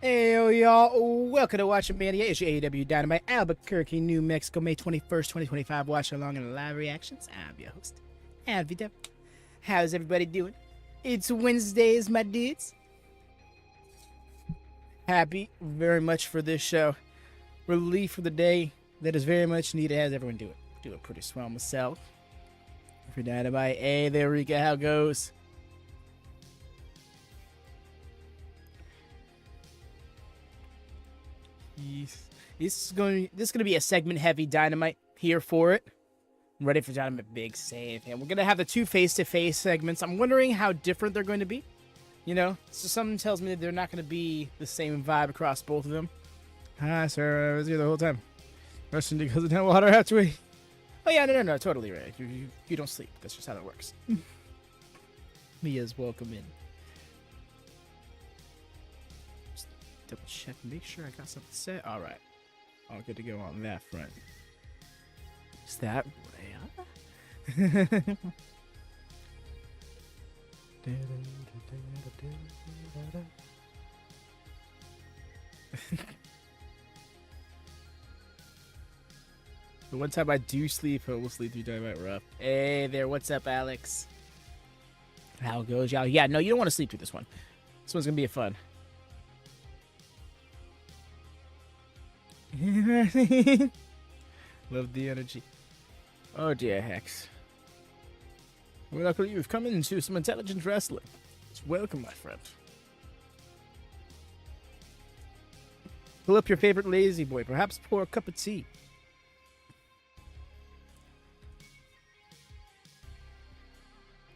Hey, y'all. Welcome to WatchaMania. It's your AEW Dynamite Albuquerque, New Mexico, May 21st, 2025. Watch along and live reactions. I'm your host, Alvita. How's everybody doing? It's Wednesdays, my dudes. Happy very much for this show. Relief for the day that is very much needed. How's everyone doing? Doing pretty swell myself. For Dynamite. Hey there, Rika. How goes? This is going to be a segment heavy Dynamite. Here for it. I'm ready for Dynamite big save. And we're going to have the two face-to-face segments. I'm wondering how different they're going to be. You know, so something tells me that they're not going to be the same vibe across both of them. Hi, sir. I was here the whole time. Rushing because of that water halfway. Oh, yeah, no, totally right. You don't sleep. That's just how that works. Mia's welcome in. Just double check, make sure I got something set. All right. All good to go on that front. Is that Rhea? The one time I do sleep, I will sleep through Dynamite rough. Hey there, what's up, Alex? How goes, y'all? Yeah, no, you don't want to sleep through this one. This one's gonna be fun. Love the energy. Oh dear, Hex. Well, luckily you've come into some intelligent wrestling. Welcome, my friend. Pull up your favorite lazy boy. Perhaps pour a cup of tea.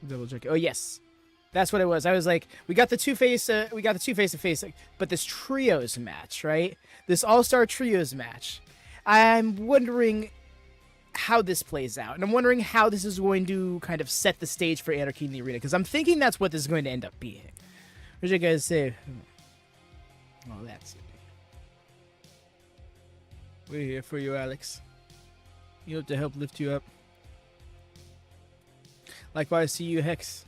Double check. Oh yes, that's what it was. I was like, we got the face to face, but this trios match, right? This all-star trios match. I'm wondering how this plays out, and I'm wondering how this is going to kind of set the stage for Anarchy in the Arena, because I'm thinking that's what this is going to end up being. What did you guys say? Oh, that's it. We're here for you, Alex. You have to help lift you up. Likewise to you, Hex.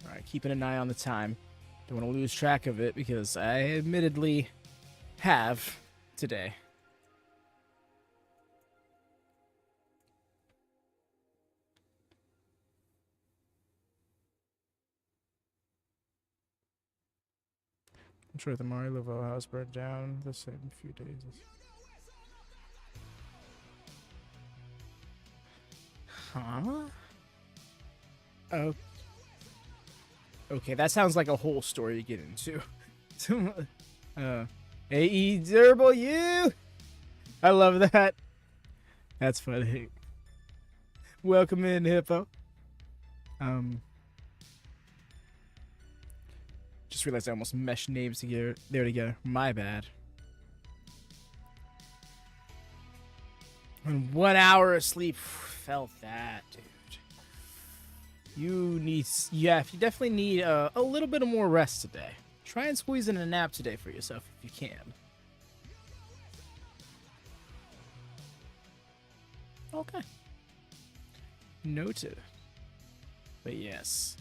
Alright, keeping an eye on the time. Don't want to lose track of it because I admittedly have today. I'm sure the Mario house burned down the same few days. Huh? Oh. Okay, that sounds like a whole story to get into. AEW! I love that. That's funny. Welcome in, Hippo. Just realized I almost meshed names together. My bad. And 1 hour of sleep. Felt that, dude. You definitely need a little bit of more rest today. Try and squeeze in a nap today for yourself if you can. Okay. Noted. But yes.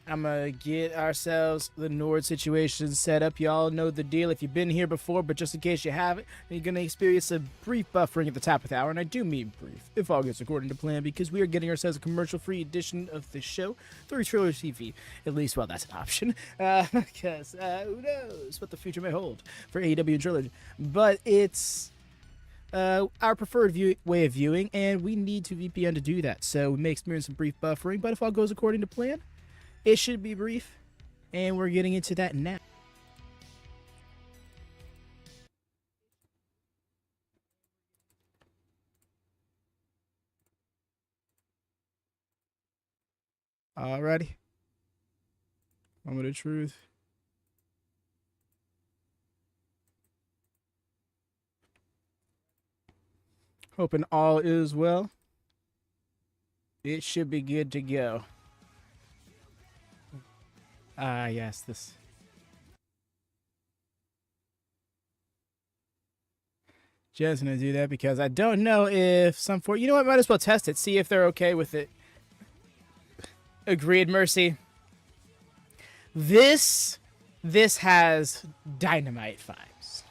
I'm gonna get ourselves the Nord situation set up. Y'all know the deal if you've been here before, but just in case you haven't, you're gonna experience a brief buffering at the top of the hour, and I do mean brief, if all goes according to plan, because we are getting ourselves a commercial-free edition of the show through Trailer TV. At least, well, that's an option, because who knows what the future may hold for AEW and Trilogy. But it's our preferred way of viewing, and we need to VPN to do that, so we may experience some brief buffering, but if all goes according to plan, it should be brief, and we're getting into that now. Alrighty. Moment of truth. Hoping all is well. It should be good to go. Yes, this. Just gonna do that because I don't know if you know what, might as well test it, see if they're okay with it. Agreed, Mercy. This has Dynamite vibes.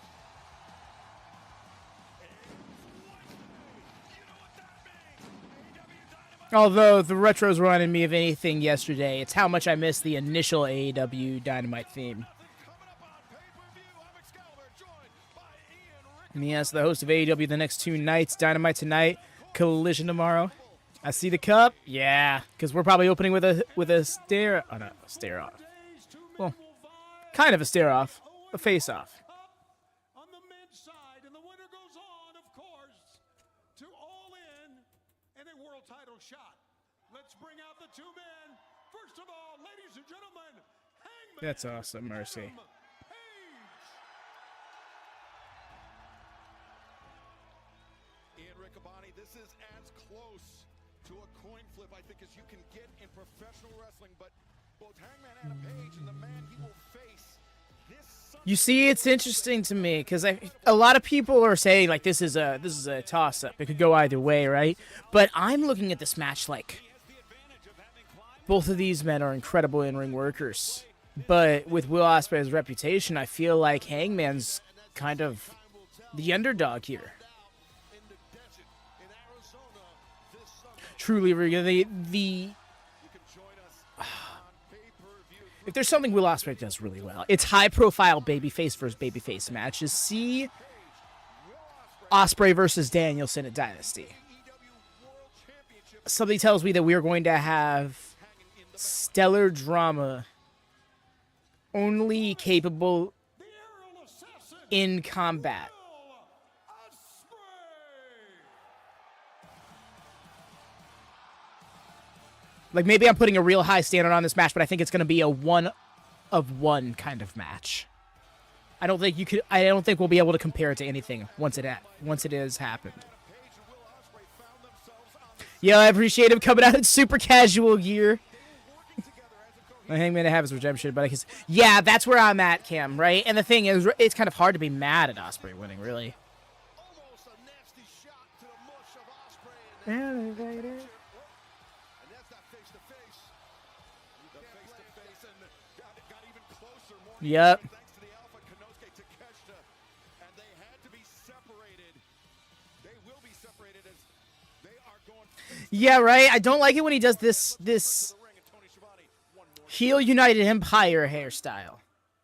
Although the retros reminded me of anything yesterday, it's how much I missed the initial AEW Dynamite theme. And yes, the host of AEW the next 2 nights, Dynamite tonight, Collision tomorrow. I see the cup, yeah, because we're probably opening with a stare. Oh no, a stare off. Well, kind of a stare off, a face off. On the men's side, and the winner goes on, of course, to All In and a world title shot. Let's bring out the 2 men. First of all, ladies and gentlemen, Hangman. That's awesome, Mercy. Ian Riccaboni, this is as close to a coin flip, I think, as you can get in professional wrestling, but both Hangman and Page and the man he will face this Sunday. You see, it's interesting to me because a lot of people are saying like this is a toss up. It could go either way, right? But I'm looking at this match like both of these men are incredible in-ring workers. But with Will Ospreay's reputation, I feel like Hangman's kind of the underdog here. Truly, if there's something Will Ospreay does really well, it's high-profile babyface versus babyface matches. See Ospreay versus Danielson at Dynasty. Something tells me that we are going to have stellar drama only capable in combat. Like, maybe I'm putting a real high standard on this match, but I think it's going to be a one-of-one kind of match. I don't think we'll be able to compare it to anything once it has happened. Yeah, I appreciate him coming out in super casual gear. Hangman to have his redemption, but yeah, that's where I'm at, Cam, right? And the thing is, it's kind of hard to be mad at Ospreay winning, really. Elevator. Yep. Yeah, right. I don't like it when he does this heel United Empire hairstyle.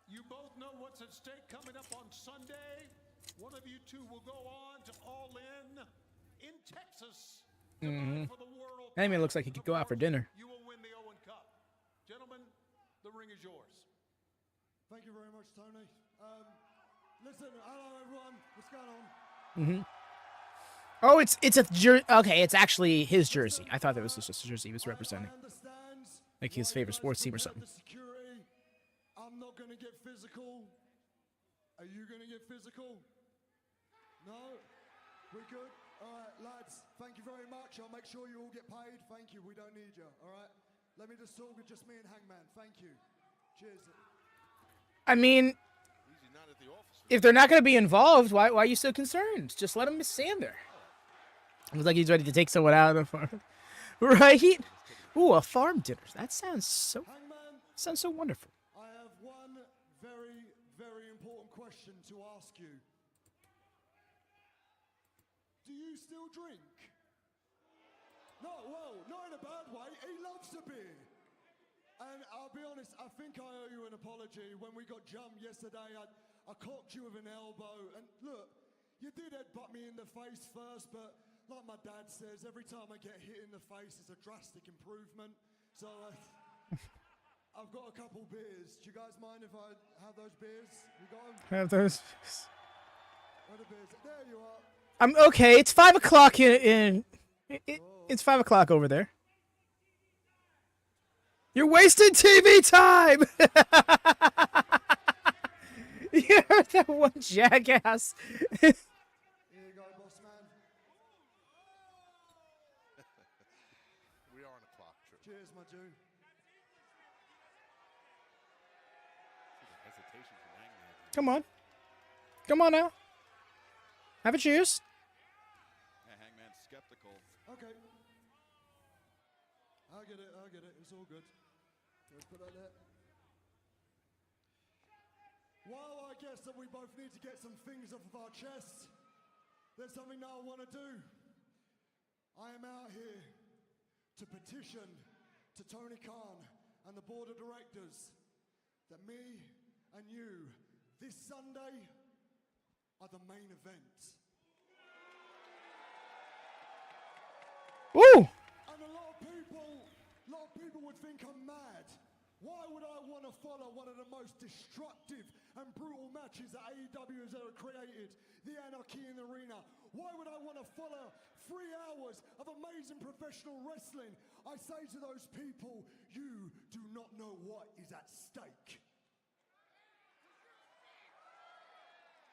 You both know what's at stake coming up on Sunday. One of you two will go on to All In Texas. For the world. Hangman looks like he could go out for dinner. You will win the Owen Cup. Gentlemen, the ring is yours. Thank you very much, Tony. Listen, hello everyone. What's going on? Oh, it's a jersey. Okay, it's actually his jersey. I thought that was just a jersey he was representing, like his favorite sports team or something. I'm not gonna get physical. Are you gonna get physical? No? We good? All right, lads. Thank you very much. I'll make sure you all get paid. Thank you. We don't need you. All right. Let me just talk with just me and Hangman. Thank you. Cheers. I mean, if they're not going to be involved, why are you so concerned? Just let them stand there. It looks like he's ready to take someone out of the farm. Right? Ooh, a farm dinner. That sounds so wonderful. I have one very, very important question to ask you. Do you still drink? No, well, not in a bad way. He loves the beer. And I'll be honest, I think I owe you an apology. When we got jumped yesterday, I cocked you with an elbow. And look, you did headbutt me in the face first, but like my dad says, every time I get hit in the face, it's a drastic improvement. So I've got a couple beers. Do you guys mind if I have those beers? You got them? Have those. Where are the beers? There you are. I'm okay. It's 5 o'clock it's 5 o'clock over there. You're wasting TV time. You're that one jackass. Here you go, boss man. We are on a clock. Cheers, my Jew. Come on. Come on now. Have a cheers. Hangman's skeptical. Okay. I get it. It's all good. Let's put that there. while I guess that we both need to get some things off of our chests, there's something that I want to do. I am out here to petition to Tony Khan and the board of directors that me and you, this Sunday, are the main event. Woo! And a lot of people would think I'm mad. Why would I want to follow one of the most destructive and brutal matches that AEW has ever created? The Anarchy in the Arena. Why would I want to follow 3 hours of amazing professional wrestling? I say to those people, you do not know what is at stake.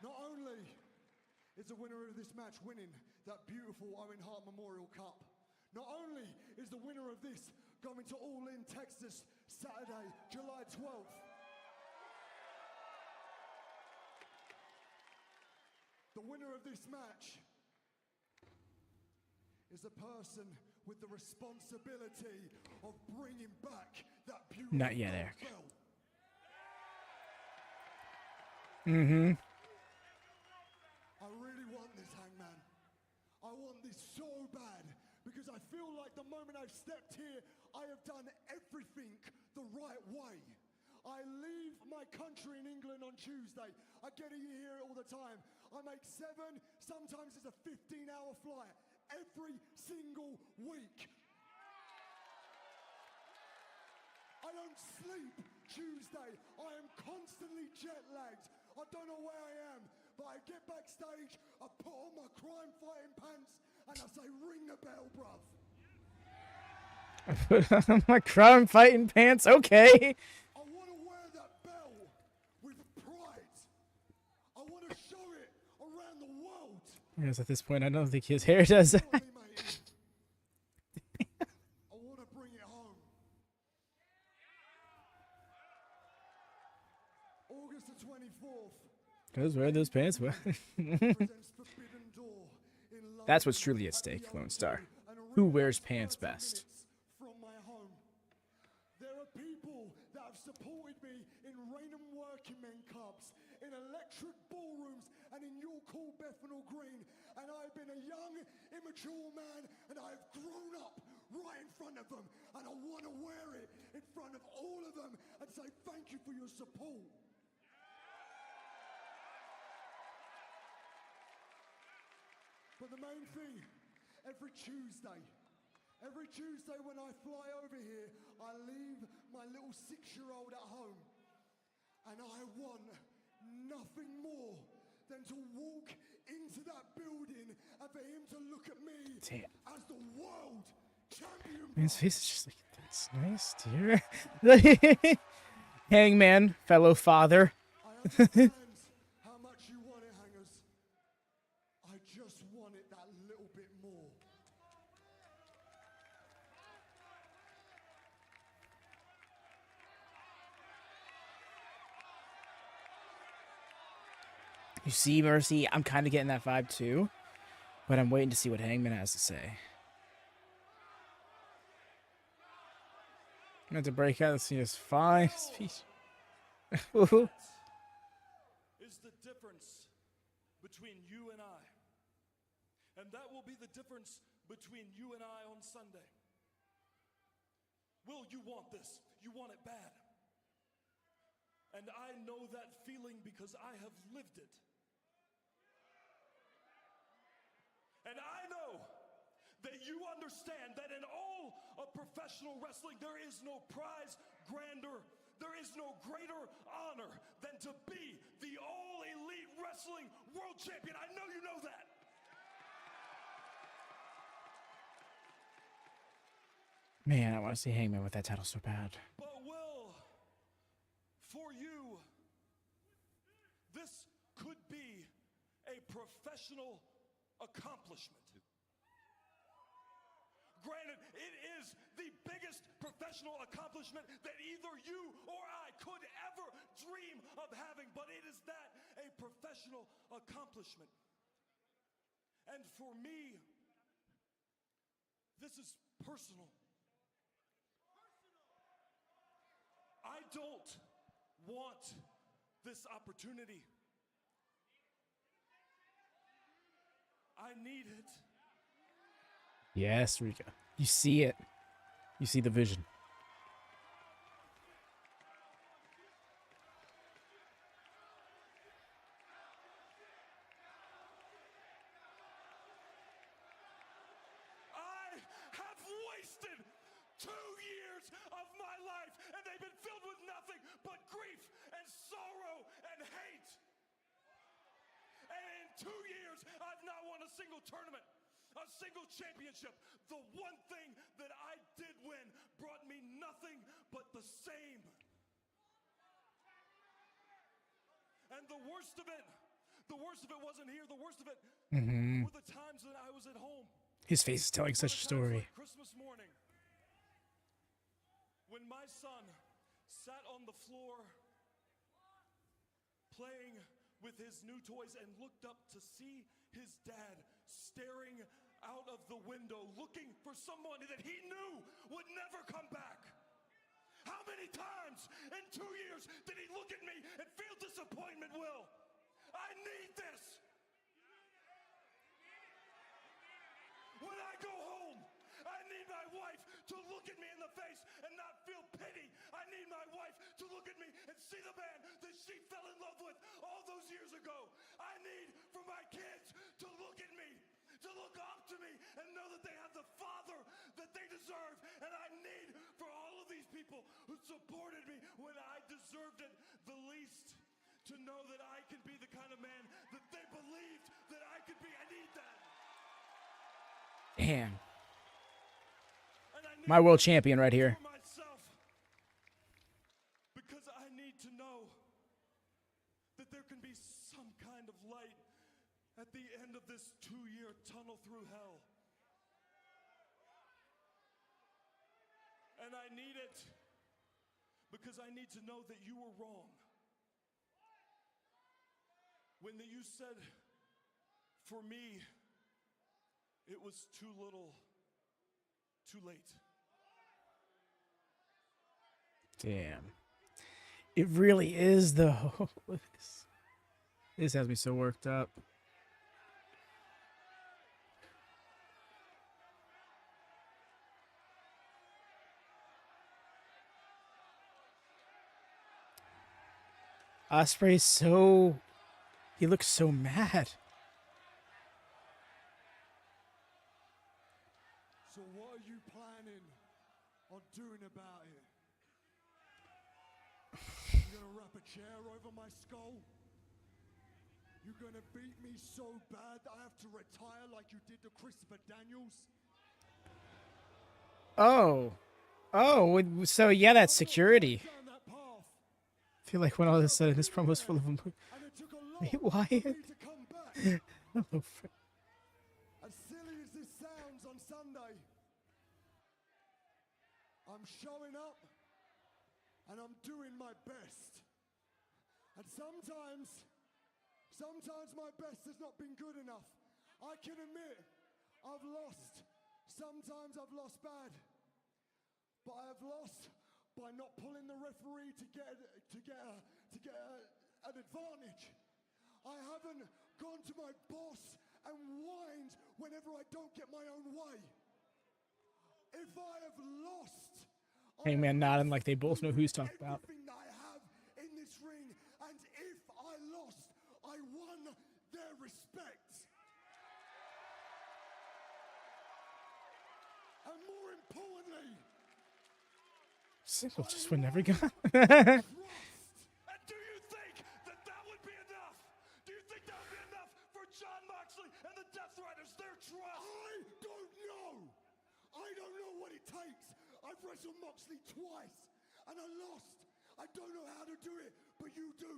Not only is the winner of this match winning that beautiful Owen Hart Memorial Cup, not only is the winner of this going to All In Texas Saturday, July 12th, the winner of this match is the person with the responsibility of bringing back that beautiful Not yet, Eric. belt. Mm-hmm. I really want this, Hangman. I want this so bad because I feel like the moment I've stepped here, I have done everything the right way. I leave my country in England on Tuesday. I get it, you hear it all the time. I make 7, sometimes it's a 15-hour flight every single week. I don't sleep Tuesday. I am constantly jet-lagged. I don't know where I am, but I get backstage, I put on my crime-fighting pants, and I say, ring the bell, bruv. I put on my crime fighting pants. Okay. I want to wear that bell with pride. I want to show it around the world. Yes, at this point, I don't think his hair does that. Sorry, mate. I want to bring it home. August the 24th. Because where those pants were. presents Forbidden Door in London That's what's truly at the stake, Lone O2, Star. and a Who really wears just pants 30 best? minutes From my home. There are people that have supported me in Raynham Working Men Clubs, in electric ballrooms, and in your cool Bethnal Green. And I've been a young, immature man, and I've grown up right in front of them. And I want to wear it in front of all of them and say thank you for your support. But the main thing, every Tuesday when I fly over here, I leave my little 6-year-old at home. And I want nothing more than to walk into that building and for him to look at me as the world champion. His face is just like, that's nice, dear. Hangman, fellow father. I understand how much you want it, Hangers. I just want it that little bit more. You see, Mercy, I'm kind of getting that vibe too, but I'm waiting to see what Hangman has to say. I'm going to break out and see his fine speech. Is the difference between you and I. And that will be the difference between you and I on Sunday. Will, you want this. You want it bad. And I know that feeling because I have lived it. And I know that you understand that in all of professional wrestling, there is no prize grander, there is no greater honor than to be the all-elite wrestling world champion. I know you know that. Man, I want to see Hangman with that title so bad. But Will, for you, this could be a professional accomplishment. Granted, it is the biggest professional accomplishment that either you or I could ever dream of having, but it is that, a professional accomplishment. And for me, this is personal. I don't want this opportunity. I need it. Yes, Rika. You see it. You see the vision. I have wasted 2 years of my life, and they've been filled with nothing but grief and sorrow and hate. And in 2 years, I've not won a single tournament, a single championship. The one thing that I did win brought me nothing but the same. And the worst of it wasn't here. The worst of it were the times that I was at home. His face is telling such a story. Like Christmas morning, when my son sat on the floor playing with his new toys and looked up to see his dad staring out of the window, looking for someone that he knew would never come back. How many times in 2 years did he look at me and feel disappointment, Will? I need this. When I go home, I need my wife to look at me in the face and not feel pity. I need my wife to look at me and see the man that she fell in love with all those years ago. I need for my kids to look at me, to look up to me and know that they have the father that they deserve. And I need for all of these people who supported me when I deserved it the least to know that I can be the kind of man that they believed that I could be. I need that. Damn. And I need My world champion right here. for myself, because I need to know that there can be some kind of light at the end of this 2-year tunnel through hell. And I need it because I need to know that you were wrong. When you said, for me, it was too little, too late. Damn. It really is, though. This has me so worked up. Ospreay's so... He looks so mad. So what are you planning on doing about it? You gonna wrap a chair over my skull? You gonna beat me so bad that I have to retire like you did to Christopher Daniels? Oh, so yeah, that's security. Down that path. I feel like when all of a sudden this promo's full of them. And it took a lot Wait, for Wyatt? me to come back. Hello, Fred. As silly as this sounds on Sunday, I'm showing up and I'm doing my best. And sometimes my best has not been good enough. I can admit I've lost. Sometimes I've lost bad. But I have lost by not pulling the referee to get an advantage. I haven't gone to my boss and whined whenever I don't get my own way. If I have lost, Hangman nodding like they both know who he's talking about. everything that I have in this ring, and if I lost, I won their respect. And more importantly, Single just would never got. trust. And do you think that that would be enough? Do you think that would be enough for John Moxley and the Death Riders, their trust? I don't know. I don't know what it takes. I've wrestled Moxley twice, and I lost. I don't know how to do it, but you do.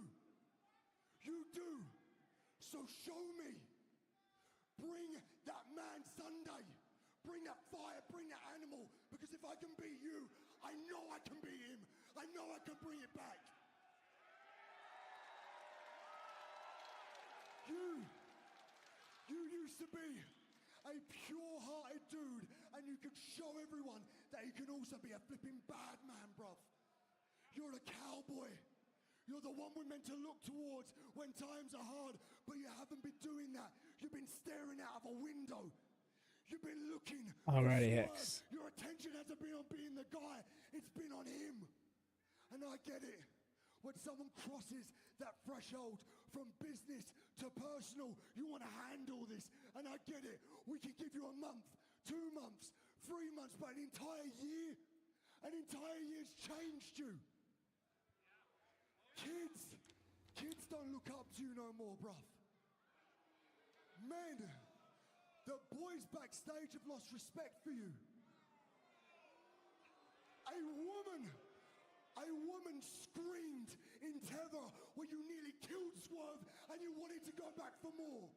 You do. So show me. Bring that man Sunday. Bring that fire, bring that animal, because if I can beat you, I know I can beat him. I know I can bring it back. You used to be a pure-hearted dude, and you could show everyone that he can also be a flipping bad man, bruv. You're a cowboy. You're the one we're meant to look towards when times are hard, but you haven't been doing that. You've been staring out of a window. You've been looking. Alrighty, for Hex. Swerve. Your attention hasn't been on being the guy. It's been on him. And I get it. When someone crosses that threshold from business to personal, you want to handle this. And I get it. We can give you a month, 2 months, 3 months, but an entire year? An entire year's changed you. Kids don't look up to you no more, bruv. Men, the boys backstage have lost respect for you. A woman screamed in terror when you nearly killed Swerve and you wanted to go back for more.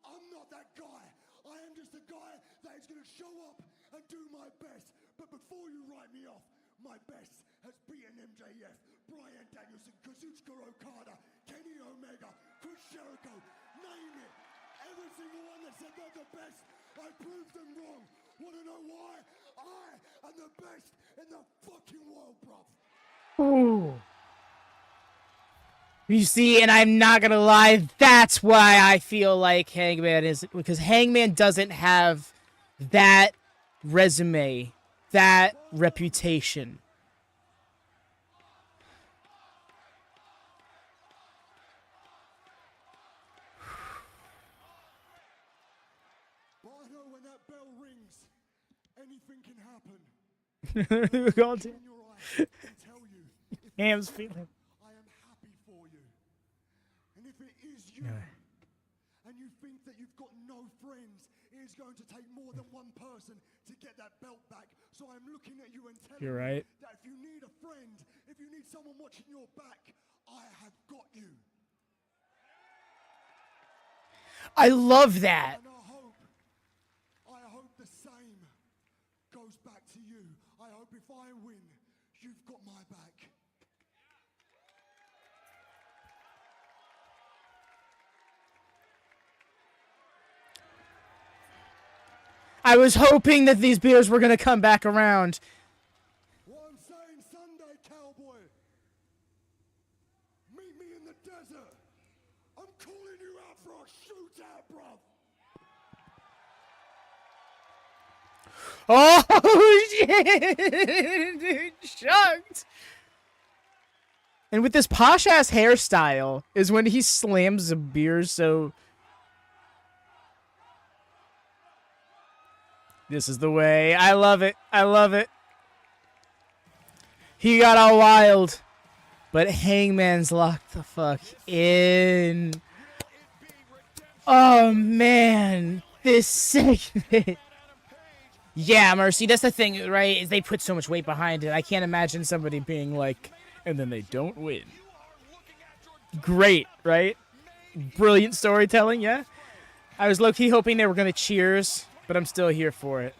I'm not that guy. I am just a guy that is going to show up and do my best. But before you write me off, my best has beaten MJF, Bryan Danielson, Kazuchika Okada, Kenny Omega, Chris Jericho, name it. Every single one that said they're the best, I proved them wrong. Want to know why? I am the best in the fucking world, bruv. Ooh. You see, and I'm not gonna lie, that's why I feel like Hangman is, because Hangman doesn't have that resume, that reputation. But I know when that bell rings, anything can happen. We're going to In your eyes and tell you, if Ham's feeling. I am happy for you. And if it is you, and you think that you've got no friends, it is going to take more than one person to get that belt back. So I'm looking at you and telling You're right. you that if you need a friend, if you need someone watching your back, I have got you. I love that. And I hope the same goes back to you. I hope if I win, you've got my back. I was hoping that these beers were gonna come back around. What I'm saying Sunday, cowboy. Meet me in the desert. I'm calling you out for a shootout, bruv. Oh shit! Dude, shocked. And with this posh ass hairstyle is when he slams the beer. So this is the way. I love it. I love it. He got all wild, but Hangman's locked the fuck in. Oh man, this segment. Yeah, Mercy, that's the thing, right? Is they put so much weight behind it. I can't imagine somebody being like, and then they don't win. Great, right? Brilliant storytelling, yeah? I was low-key hoping they were going to cheers, but I'm still here for it.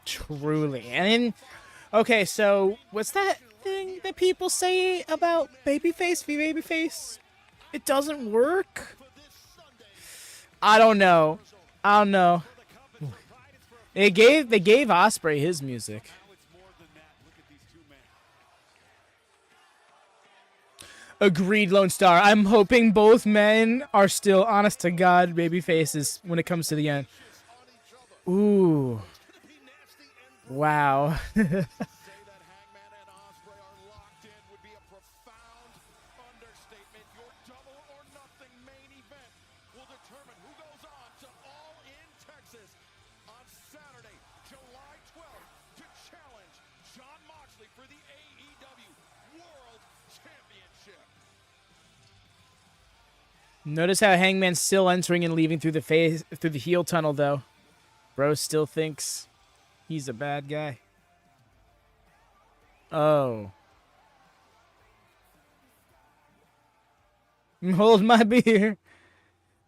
Truly. And then, okay, so what's that thing that people say about babyface v babyface? It doesn't work? I don't know. I don't know. They gave Ospreay his music. Agreed, Lone Star. I'm hoping both men are still honest to God baby faces when it comes to the end. Ooh. Wow. Notice how Hangman's still entering and leaving through the heel tunnel, though. Bro still thinks he's a bad guy. Oh. Hold my beer.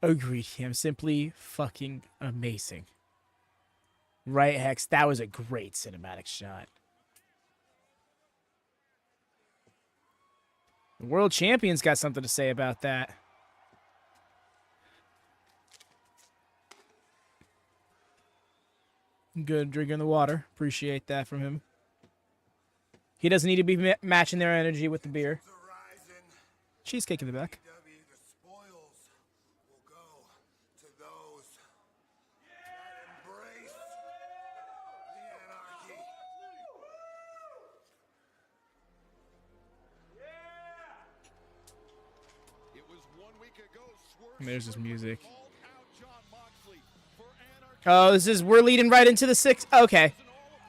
Agreed. I'm simply fucking amazing. Right, Hex? That was a great cinematic shot. The world champion's got something to say about that. Good drinking the water. Appreciate that from him. He doesn't need to be matching their energy with the beer. Cheesecake in the back. The spoils will go to those that embrace the anarchy. It was 1 week ago, Swerve And there's his music. called out Jon Moxley for anarchy. Oh, we're leading right into the 6. Okay.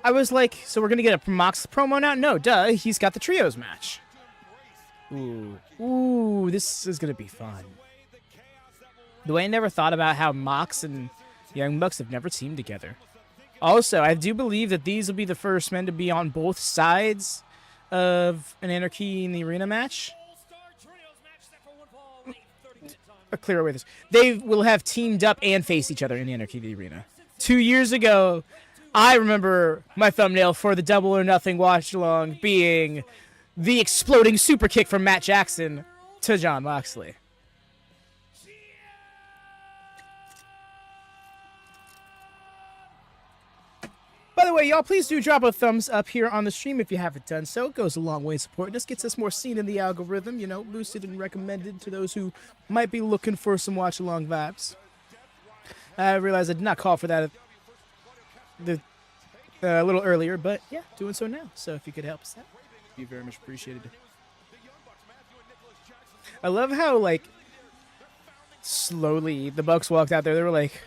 I was like, so we're going to get a Mox promo now? No, duh. He's got the trios match. Ooh, this is going to be fun. The way I never thought about how Mox and Young Bucks have never teamed together. Also, I do believe that these will be the first men to be on both sides of an Anarchy in the Arena match. Clear away this. They will have teamed up and faced each other in the Anarchy in the Arena. 2 years ago, I remember my thumbnail for the Double or Nothing watch-along being the exploding super kick from Matt Jackson to Jon Moxley. By the way, y'all, please do drop a thumbs up here on the stream if you haven't done so. It goes a long way in supporting us. Gets us more seen in the algorithm, you know, boosted and recommended to those who might be looking for some watch-along vibes. I realized I did not call for that a little earlier, but yeah, doing so now. So if you could help us out, be very much appreciated. I love how, like, slowly the Bucks walked out there. They were like,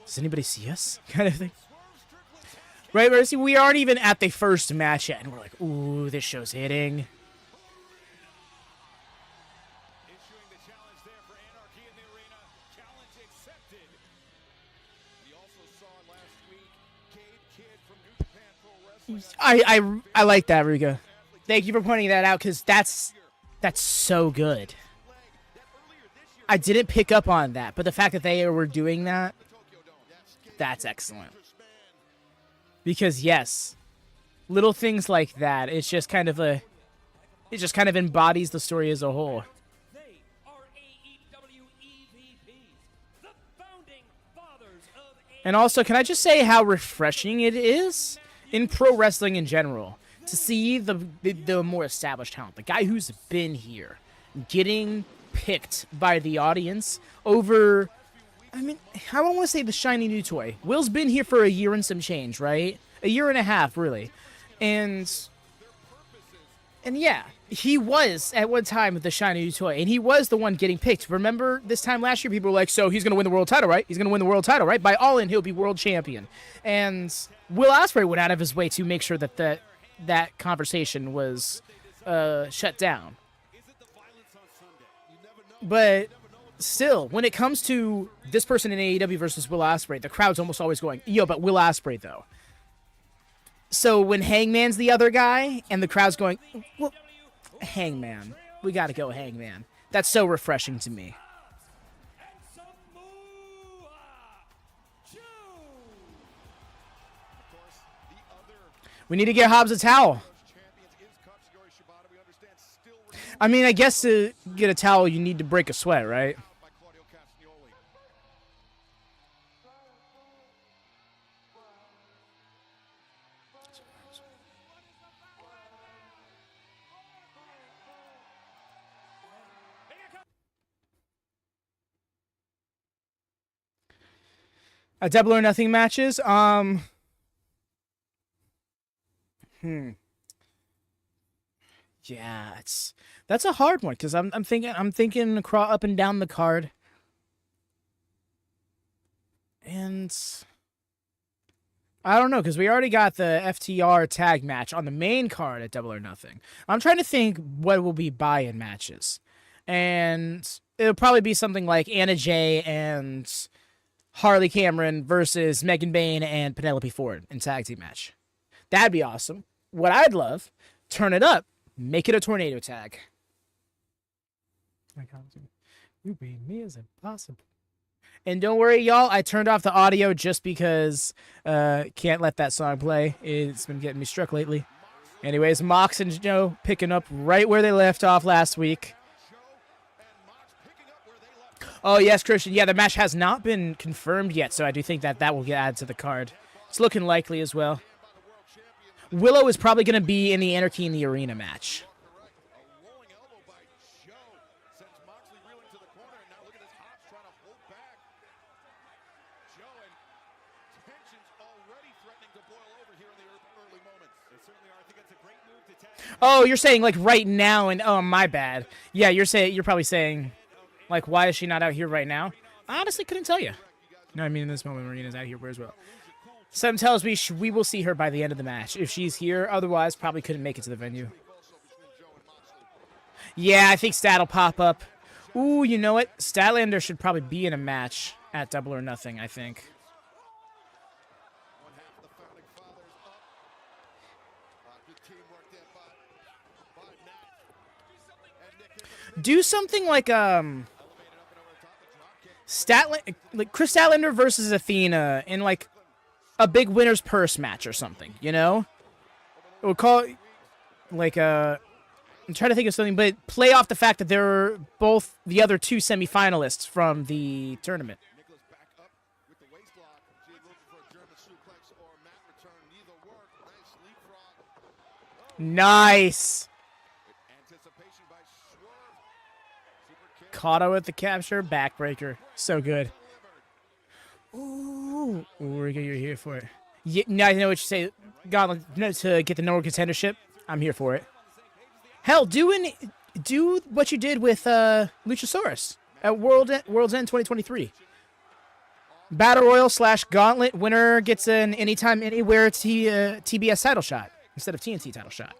does anybody see us? Kind of thing. Right, Mercy? We aren't even at the first match yet, and we're like, ooh, this show's hitting. Issuing the challenge there for Anarchy in the Arena. Challenge accepted. We also saw last week Cade Kidd from New Japan Pro Wrestling. I like that, Riga. Thank you for pointing that out, because that's so good. I didn't pick up on that, but the fact that they were doing that, that's excellent. Because yes, little things like that, it just kind of embodies the story as a whole. They are AEW EVPs, the founding fathers of And also, can I just say how refreshing it is in pro wrestling in general to see the more established talent, the guy who's been here, getting picked by the audience over, I mean, I don't want to say the shiny new toy. Will's been here for a year and some change, right? A year and a half, really. And yeah, he was at one time the shiny new toy, and he was the one getting picked. Remember this time last year, people were like, so he's going to win the world title, right? He's going to win the world title, right? By all in, he'll be world champion. And Will Ospreay went out of his way to make sure that that conversation was shut down. But still, when it comes to this person in AEW versus Will Ospreay, the crowd's almost always going, yo, but Will Ospreay, though. So when Hangman's the other guy, and the crowd's going, well, Hangman. We got to go Hangman. That's so refreshing to me. We need to get Hobbs a towel. I mean, I guess to get a towel, you need to break a sweat, right? Double or Nothing matches. Yeah, that's a hard one because I'm thinking up and down the card, and I don't know because we already got the FTR tag match on the main card at Double or Nothing. I'm trying to think what will be buy-in matches, and it'll probably be something like Anna Jay and Harley Cameron versus Megan Bayne and Penelope Ford in tag team match. That'd be awesome. What I'd love, turn it up, make it a tornado tag. You beat me is impossible. And don't worry, y'all, I turned off the audio just because can't let that song play. It's been getting me struck lately. Anyways, Mox and Joe picking up right where they left off last week. Oh, yes, Christian. Yeah, the match has not been confirmed yet, so I do think that will get added to the card. It's looking likely as well. Willow is probably going to be in the Anarchy in the Arena match. A rolling elbow by Joe sends Moxley reeling to the corner, and now look at this Hobbs trying to hold back. Joe and tensions already threatening to boil over here in the early moments. They certainly are. I think that's a great move to tag. Oh, you're saying like right now, and oh, my bad. Yeah, you're probably saying like, why is she not out here right now? I honestly couldn't tell you. No, I mean in this moment, Marina's out here as well. Something tells me we will see her by the end of the match if she's here. Otherwise, probably couldn't make it to the venue. Yeah, I think Stat will pop up. Ooh, you know what? Statlander should probably be in a match at Double or Nothing, I think. Do something like like Chris Statlander versus Athena in like a big winner's purse match or something, you know? We'll call it like I'm trying to think of something, but play off the fact that they're both the other two semifinalists from the tournament. Nice. Caught with the capture, backbreaker. So good. Ooh, we're here for it. Yeah, now I know what you say. Gauntlet to get the number one contendership. I'm here for it. Hell, do what you did with Luchasaurus at World's End 2023. Battle Royal / Gauntlet winner gets an anytime anywhere TBS title shot instead of TNT title shot.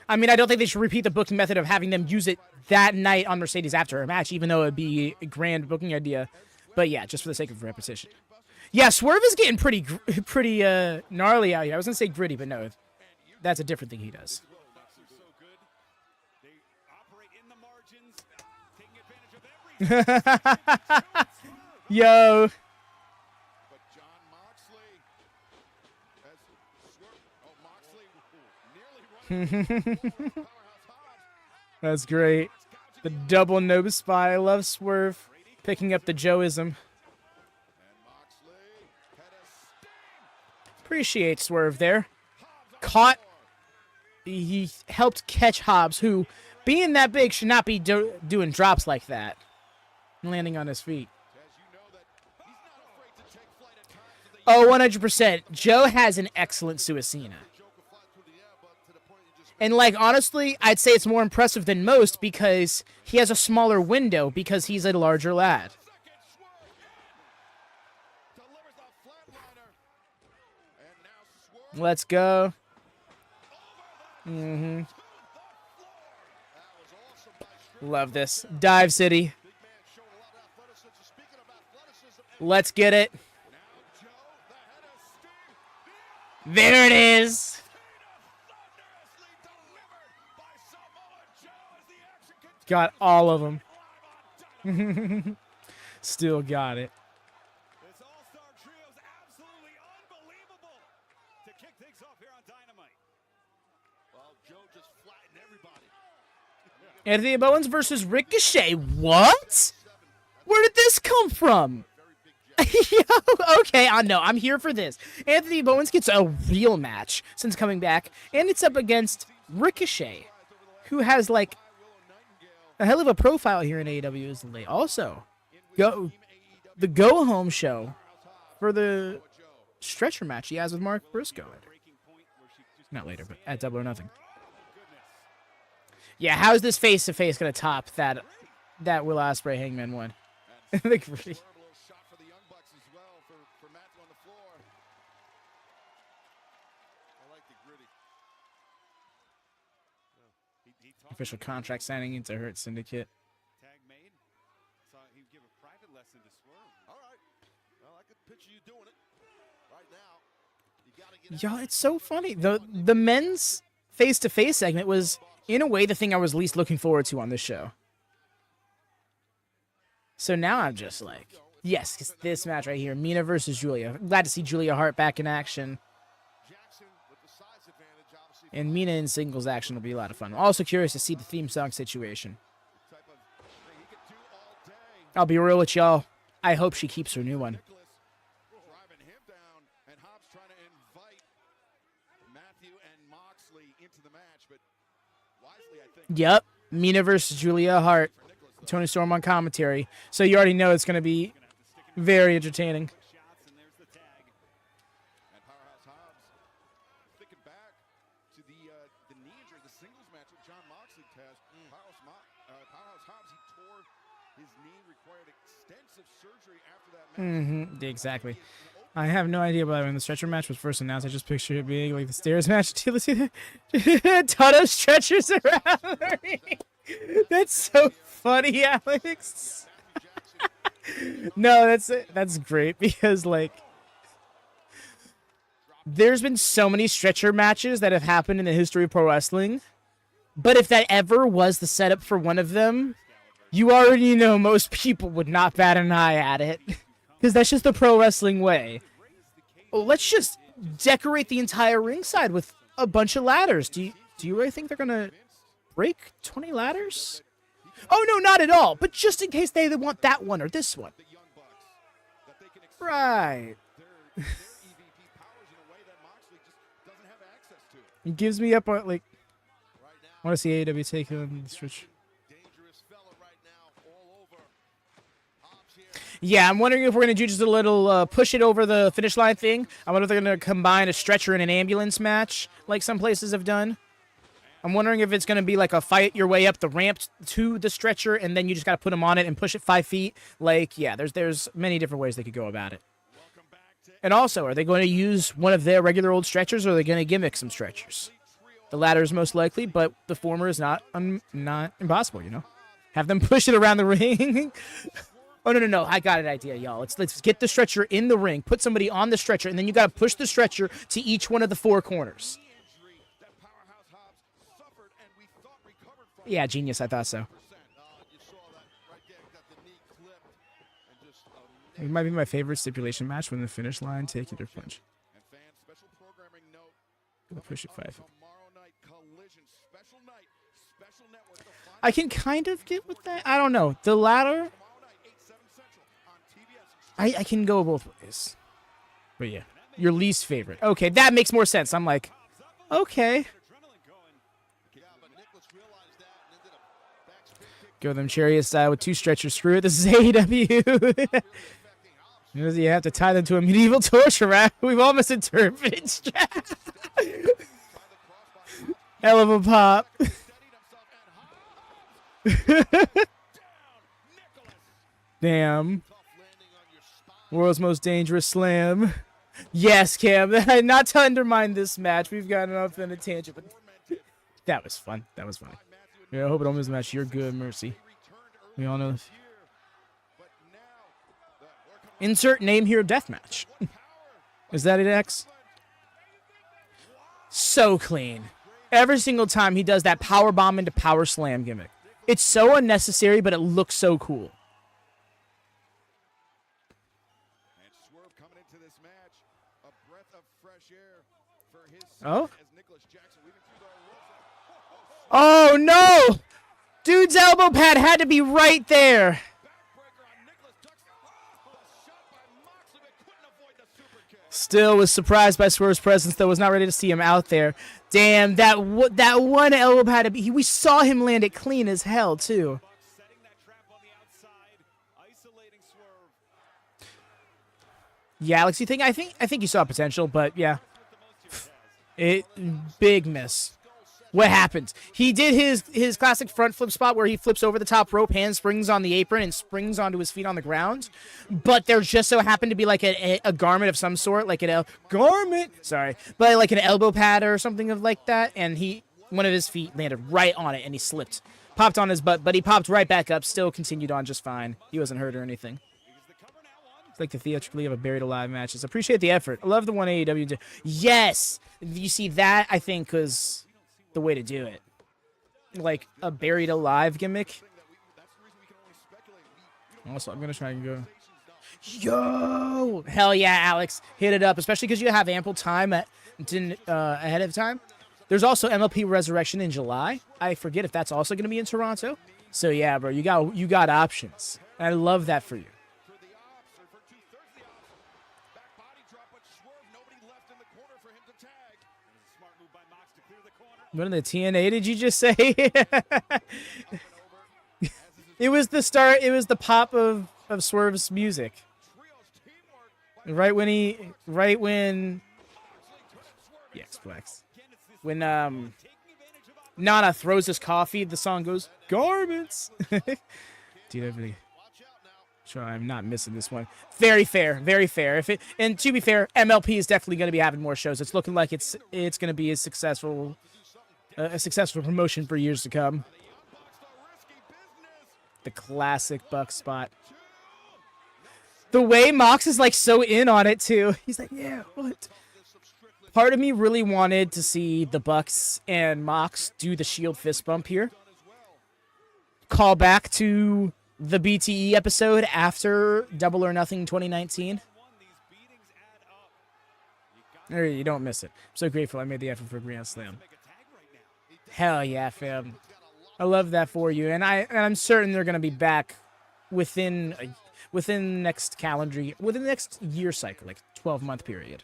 I mean, I don't think they should repeat the booking method of having them use it that night on Mercedes after a match, even though it would be a grand booking idea. But yeah, just for the sake of repetition. Yeah, Swerve is getting pretty gnarly out here. I was going to say gritty, but no. That's a different thing he does. Yo. That's great. The double nose spy. I love Swerve picking up the Joeism. Appreciate Swerve there. Caught. He helped catch Hobbs, who, being that big, should not be doing drops like that. Landing on his feet. Oh, 100%. Joe has an excellent Suicina. And, like, honestly, I'd say it's more impressive than most because he has a smaller window because he's a larger lad. Let's go. Love this. Dive City. Let's get it. There it is. Got all of them. Still got it. This all-star trio is absolutely unbelievable to kick things off here on Dynamite. Well, Joe just flattened everybody. Anthony Bowens versus Ricochet. What? Where did this come from? Okay, I know. I'm here for this. Anthony Bowens gets a real match since coming back, and it's up against Ricochet, who has, like, a hell of a profile here in AEW. Is late. Also, the go-home show for the stretcher match he has with Mark Briscoe. Not later, but at Double or Nothing. Yeah, how is this face-to-face going to top that Will Ospreay Hangman one? The gritty. Official contract signing into Hurt Syndicate. Tag made. So he give a private lesson to Swerve. All right. Well, I could picture you doing it right now. You gotta get Yo, it's so funny. The men's face-to-face segment was, in a way, the thing I was least looking forward to on this show. So now I'm just like, yes, it's this match right here. Mina versus Julia. I'm glad to see Julia Hart back in action. And Mina in singles action will be a lot of fun. I'm also curious to see the theme song situation. I'll be real with y'all. I hope she keeps her new one. Yep. Mina versus Julia Hart. Toni Storm on commentary. So you already know it's going to be very entertaining. Shots, and there's the tag. And Powerhouse Hobbs, thinking back to the knee injury, the singles match with John Moxley test. Powerhouse Hobbs, he tore his knee, required extensive surgery after that match. Exactly. I have no idea why when the stretcher match was first announced, I just pictured it being like the stairs match. Let's see a ton of stretchers around the ring. That's so funny, Alex. No, that's great because like there's been so many stretcher matches that have happened in the history of pro wrestling, but if that ever was the setup for one of them, you already know most people would not bat an eye at it because that's just the pro wrestling way. Well, let's just decorate the entire ringside with a bunch of ladders. Do you really think they're gonna break 20 ladders? Oh no, not at all. But just in case they want that one or this one. Right. It gives me up on like. I want to see AEW take on the stretch. Yeah, I'm wondering if we're going to do just a little push it over the finish line thing. I wonder if they're going to combine a stretcher and an ambulance match like some places have done. I'm wondering if it's going to be like a fight your way up the ramp to the stretcher and then you just got to put them on it and push it 5 feet. Like, yeah, there's many different ways they could go about it. And also, are they going to use one of their regular old stretchers or are they going to gimmick some stretchers? The latter is most likely, but the former is not impossible, you know? Have them push it around the ring. Oh, no. I got an idea, y'all. Let's get the stretcher in the ring, put somebody on the stretcher, and then you got to push the stretcher to each one of the 4 corners. Yeah, genius. I thought so. It might be my favorite stipulation match when the finish line, take it or punch. Push it 5. I can kind of get with that. I don't know. The ladder, I can go both ways. But yeah, your least favorite. Okay, that makes more sense. I'm like, okay. Go them chariot style with 2 stretchers. Screw it. This is AEW. You have to tie them to a medieval torture rack. We've all misinterpreted. Hell of a pop. Damn. World's most dangerous slam. Yes, Cam. Not to undermine this match. We've gotten off on a tangent, but that was fun. That was funny. Yeah, I hope it don't miss the match. You're good, Mercy. We all know this. Insert name here, deathmatch. Is that it, X? So clean. Every single time he does that power bomb into power slam gimmick. It's so unnecessary, but it looks so cool. Oh? Oh, no! Dude's elbow pad had to be right there. Still was surprised by Swerve's presence, though was not ready to see him out there. Damn, that one elbow pad, we saw him land it clean as hell, too. Yeah, Alex, you think? I think you saw potential, but yeah. Big miss. What happens? He did his classic front flip spot where he flips over the top rope, handsprings on the apron, and springs onto his feet on the ground. But there just so happened to be like a garment of some sort, like but like an elbow pad or something of like that, and one of his feet landed right on it, and he slipped, popped on his butt, but he popped right back up, still continued on just fine. He wasn't hurt or anything. It's like the theatrically of a buried alive matches. Appreciate the effort. I love the one AEW did. Yes, you see that I think was the way to do it, like a buried alive gimmick. Also, I'm gonna try and go. Yo, hell yeah, Alex, hit it up, especially because you have ample time ahead of time. There's also MLP Resurrection in July. I forget if that's also gonna be in Toronto. So yeah, bro, you got options. I love that for you. What in the TNA did you just say? It was the start. It was the pop of Swerve's music. Right when yes, Flex. When Nana throws his coffee, the song goes garments. DW. Sure, I'm not missing this one. Very fair, very fair. And to be fair, MLP is definitely going to be having more shows. It's looking like it's going to be a successful promotion for years to come. The classic Buck spot. The way Mox is like so in on it too. He's like, yeah, what? Part of me really wanted to see the Bucks and Mox do the Shield fist bump here. Call back to the BTE episode after Double or Nothing 2019. There, you don't miss it. I'm so grateful I made the effort for Grand Slam. Hell yeah, fam. I love that for you, and I'm certain they're gonna be back within the next year cycle, like 12-month period.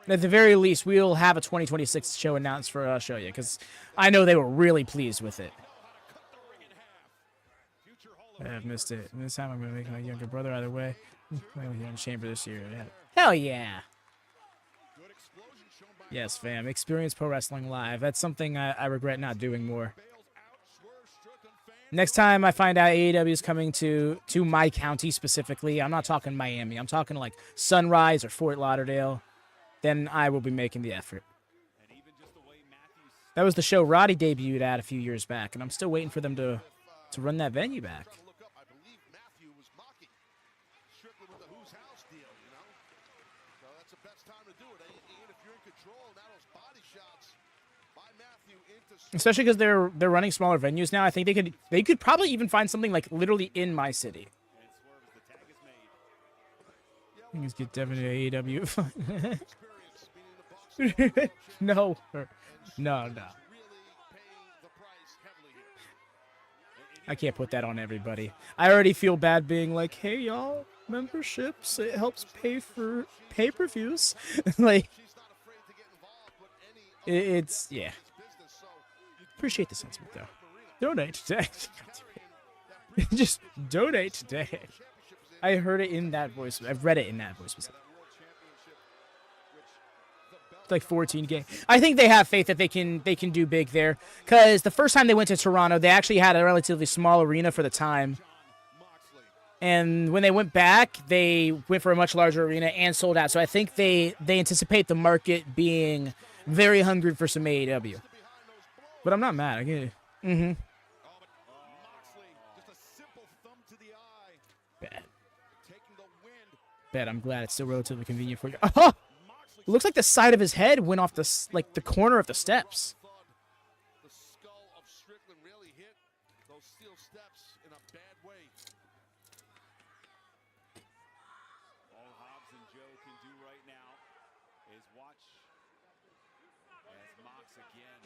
At the very least, we'll have a 2026 show announced for Australia, because I know they were really pleased with it. I've missed it. This time I'm going to make my younger brother either way. I'm in Chamber this year. Yeah. Hell yeah. Yes, fam. Experience Pro Wrestling Live. That's something I regret not doing more. Next time I find out AEW is coming to my county specifically, I'm not talking Miami. I'm talking like Sunrise or Fort Lauderdale. Then I will be making the effort. That was the show Roddy debuted at a few years back, and I'm still waiting for them to run that venue back. Especially because they're running smaller venues now. I think they could probably even find something like literally in my city. Things get definitely AEW. No. I can't put that on everybody. I already feel bad being like, hey y'all, memberships, it helps pay for pay-per-views. Like, it's yeah. Appreciate the sentiment though. Donate today. Just donate today. I heard it in that voice. I've read it in that voice. It's like 14 games. I think they have faith that they can do big there. Because the first time they went to Toronto, they actually had a relatively small arena for the time. And when they went back, they went for a much larger arena and sold out. So I think they anticipate the market being very hungry for some AEW. But I'm not mad. I get it. Mm-hmm. Bet. I'm glad it's still relatively convenient for you. Oh! It looks like the side of his head went off the corner of the steps. The skull of Strickland really hit those steel steps in a bad way. All Hobbs and Joe can do right now is watch as Mox again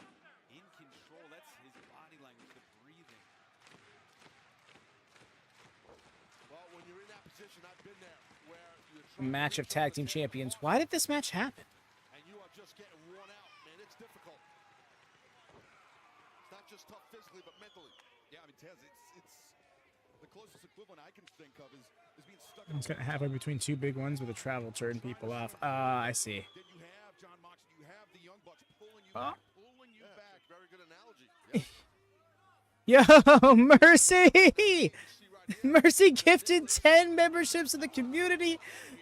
in control. That's his body language, the breathing. Well, when you're in that position, I've been there, where Match of tag team champions. Why did this match happen? and you are just getting worn out, man. It's difficult. It's not just tough physically, but mentally. Yeah, I mean, Taz, it's the closest equivalent I can think of is being stuck in It's kind of halfway between two big ones with a travel turn people off. I see. Then you have John Moxley, you have the Young Bucks pulling you back, very good analogy. Yo, Mercy! Mercy gifted 10 memberships in the community.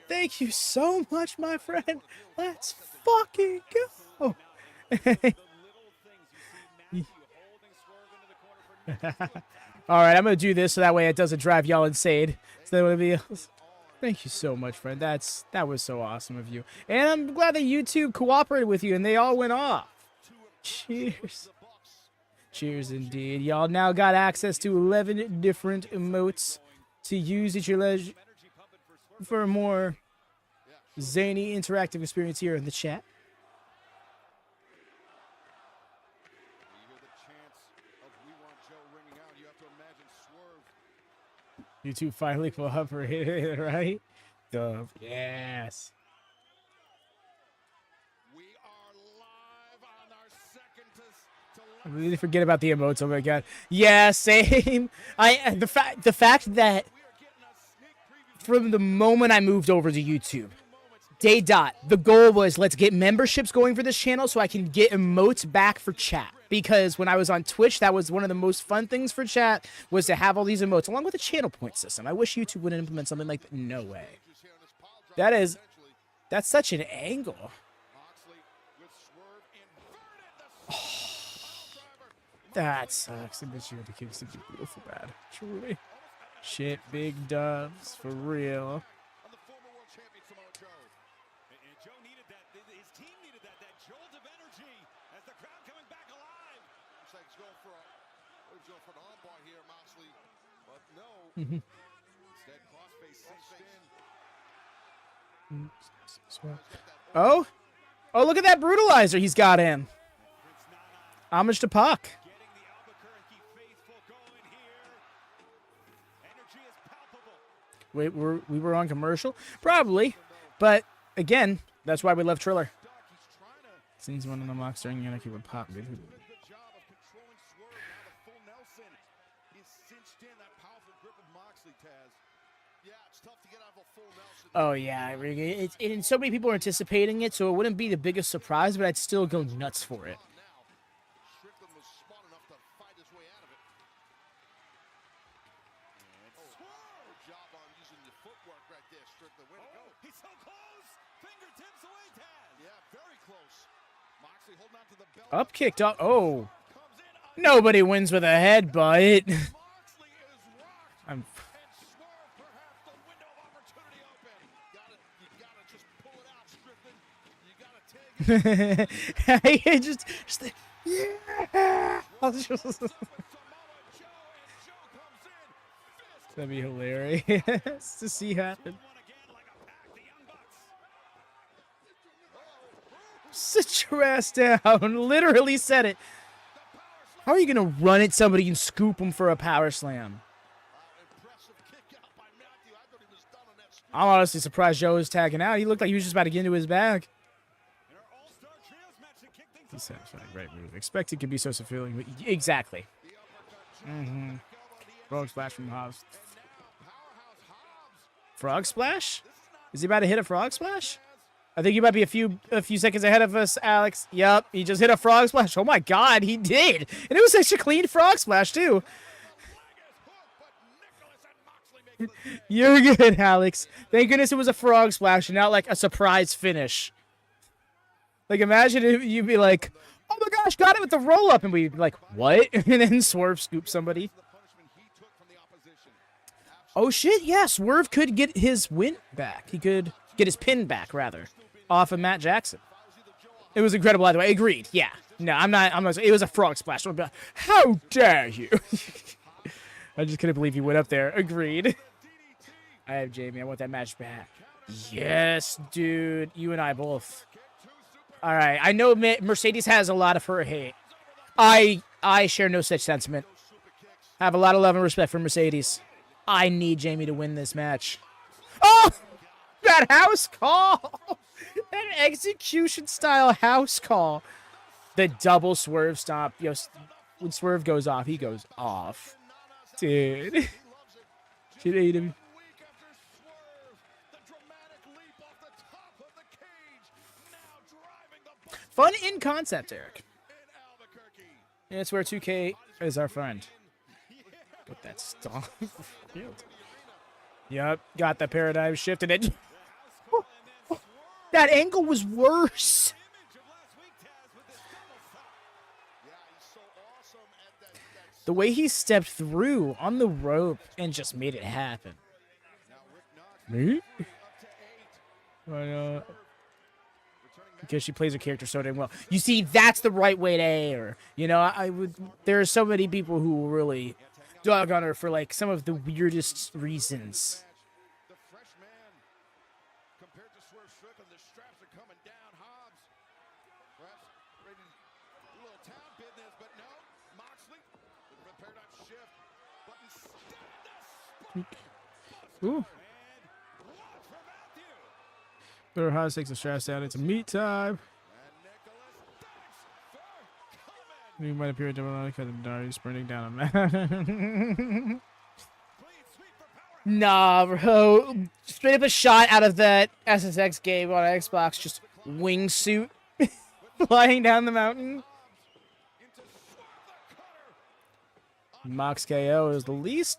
Thank you so much, my friend. Let's fucking go. All right, I'm going to do this so that way it doesn't drive y'all insane. So that be Thank you so much, friend. That was so awesome of you. And I'm glad that you two cooperated with you and they all went off. Cheers. Cheers indeed. Y'all now got access to 11 different emotes to use at your leisure for a more zany interactive experience here in the chat. You hear the chants of "We Want Joe" ringing out. You have to imagine Swerve. You two finally cooperated, right? Yes. I really forget about the emotes. Oh my god. Yeah, same. The fact that from the moment I moved over to YouTube, day dot, the goal was let's get memberships going for this channel so I can get emotes back for chat. Because when I was on Twitch, that was one of the most fun things for chat, was to have all these emotes along with a channel point system. I wish YouTube would implement something like that. No way. That's such an angle. That sucks. And this year the kids did beautiful bad. Truly. Shit, big dubs for real. On the former world champion Samoa Joe. And Joe needed that. His team needed that jolt of energy as the crowd coming back alive. Looks like he's going for an armbar here, Moxley. But no. Instead, crossface cinched in. Oh, look at that brutalizer he's got in. Homage to Pac. Getting the Albuquerque faithful going here. Energy is palpable. Wait, we were on commercial? Probably. But, again, that's why we love Triller. Seems one of the mocks during Unity with Pac. Good job of controlling Swerve. Now the full Nelson is cinched in. That powerful grip of Moxley, Taz. Yeah, it's tough to get out of a full Nelson. Oh, yeah. And so many people are anticipating it, so it wouldn't be the biggest surprise, but I'd still go nuts for it. Strickland was smart enough to fight his way out of it. Good job on using the footwork right there, Strickland. Way to go. He's so close. Fingertips away, Taz. Yeah, very close. Moxley holding on to the belt. Up kicked up. Oh. Nobody wins with a headbutt. Moxley is rocked. I'm. And Swerve, perhaps the window of opportunity open. You gotta just pull it out, Strickland. You gotta take it. just yeah. That'd be hilarious to see happen. Sit your ass down. Literally said it. How are you gonna run at somebody and scoop them for a power slam? I'm honestly surprised Joe was tagging out. He looked like he was just about to get into his bag. Satisfying, right move. Expected could be so fulfilling, but exactly. Frog splash from Hobbs. Frog splash? Is he about to hit a frog splash? I think he might be a few seconds ahead of us, Alex. Yep, he just hit a frog splash. Oh my god, he did! And it was such a clean frog splash too. You're good, Alex. Thank goodness it was a frog splash and not like a surprise finish. Like, imagine if you'd be like, oh my gosh, got it with the roll up, and we'd be like, what? And then Swerve scoops somebody. Oh shit, yeah, Swerve could get his win back. He could get his pin back, rather, off of Matt Jackson. It was incredible, by the way. Agreed, yeah. No, I'm not, it was a frog splash. How dare you? I just couldn't believe he went up there. Agreed. I have Jamie. I want that match back. Yes, dude. You and I both. All right. I know Mercedes has a lot of her hate. I share no such sentiment. I have a lot of love and respect for Mercedes. I need Jamie to win this match. Oh! That house call! That execution-style house call. The double Swerve stomp. Yo, when Swerve goes off, he goes off. Dude. Shit, AEW. Fun in concept, Eric. Yeah, it's where 2K is our friend. Put that stomp. Yep, got the paradigm shift and it. That angle was worse. The way he stepped through on the rope and just made it happen. Me? Because she plays her character so damn well. You see, that's the right way to air. You know, there are so many people who really dog on her for like some of the weirdest reasons. The fresh man compared to Swerve Strickland, the straps are coming down. Hobbs, perhaps ready to do a little town business, but no. Moxley with the paradigm shift, but instead Ooh. Powerhouse takes the straps down. It's meat time. We might appear to because the Darius burning down a man. Nah, bro. Straight up a shot out of that SSX game on Xbox. Just wingsuit flying down the mountain. Mox KO is the least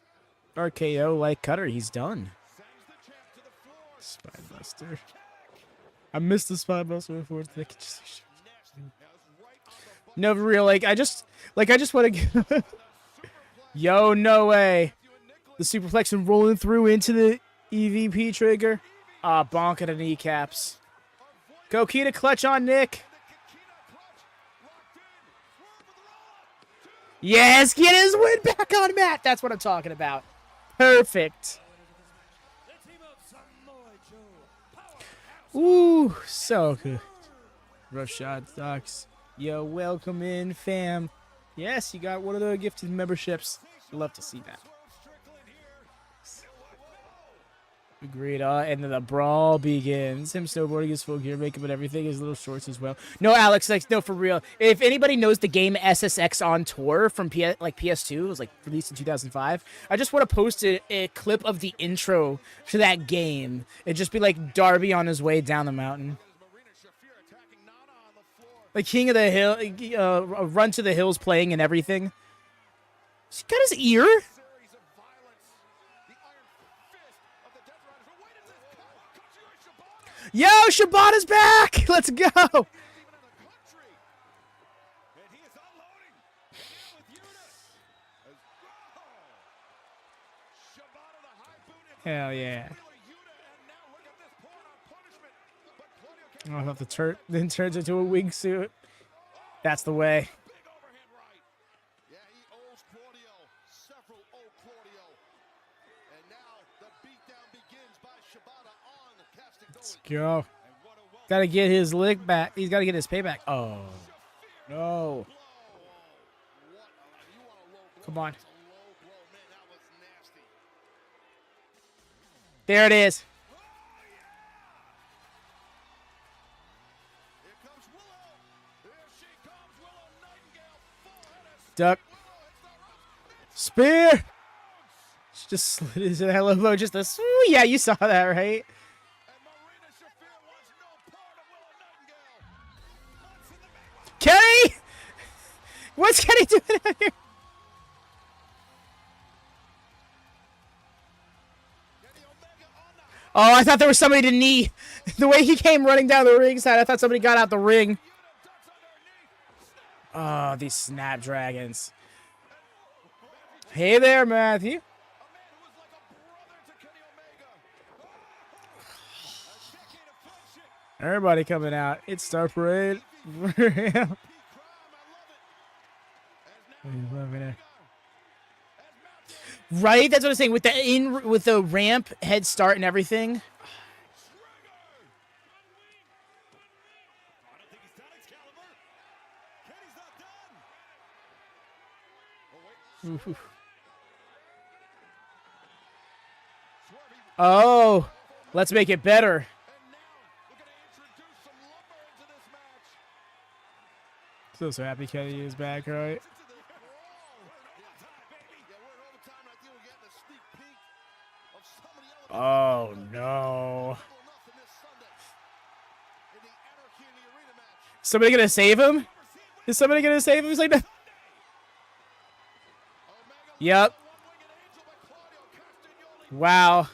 RKO like cutter he's done. Spinebuster. I missed the Spinebuster before. No, for real. Like I just want to get. Yo, no way. The superplex and rolling through into the EVP trigger. Ah, bonk at the kneecaps. Kokita clutch on Nick. Yes, get his win back on Matt. That's what I'm talking about. Perfect. Ooh, so good. Rough shot, Docs. Yo, welcome in, fam. Yes, you got one of the gifted memberships. Love to see that. Agreed. And then the brawl begins. Him snowboarding his full gear makeup and everything. His little shorts as well. No, Alex, like, no, for real. If anybody knows the game SSX on Tour from PS2, it was like released in 2005. I just want to post a clip of the intro to that game. It'd just be like Darby on his way down the mountain. Like King of the Hill, Run to the Hills playing and everything. He got his ear. Yo, Shibata's back! Let's go! Hell yeah. I thought the turret then turns into a wingsuit. That's the way. Let's go. Gotta get his lick back. He's gotta get his payback. Oh. No. Come on. There it is. Duck. Spear. She just slid into that elbow. Just a yeah, you saw that, right? Kenny! What's Kenny doing out here? Oh, I thought there was somebody to knee. The way he came running down the ringside, I thought somebody got out the ring. Oh, these Snapdragons. Hey there, Matthew. Everybody coming out. It's Star Parade. Right? That's what I'm saying. With the ramp, head start, and everything. Oh, let's make it better. So happy Kenny is back, right? Oh no. Somebody gonna save him? Is somebody gonna save him? He's like, no. Yep. Wow.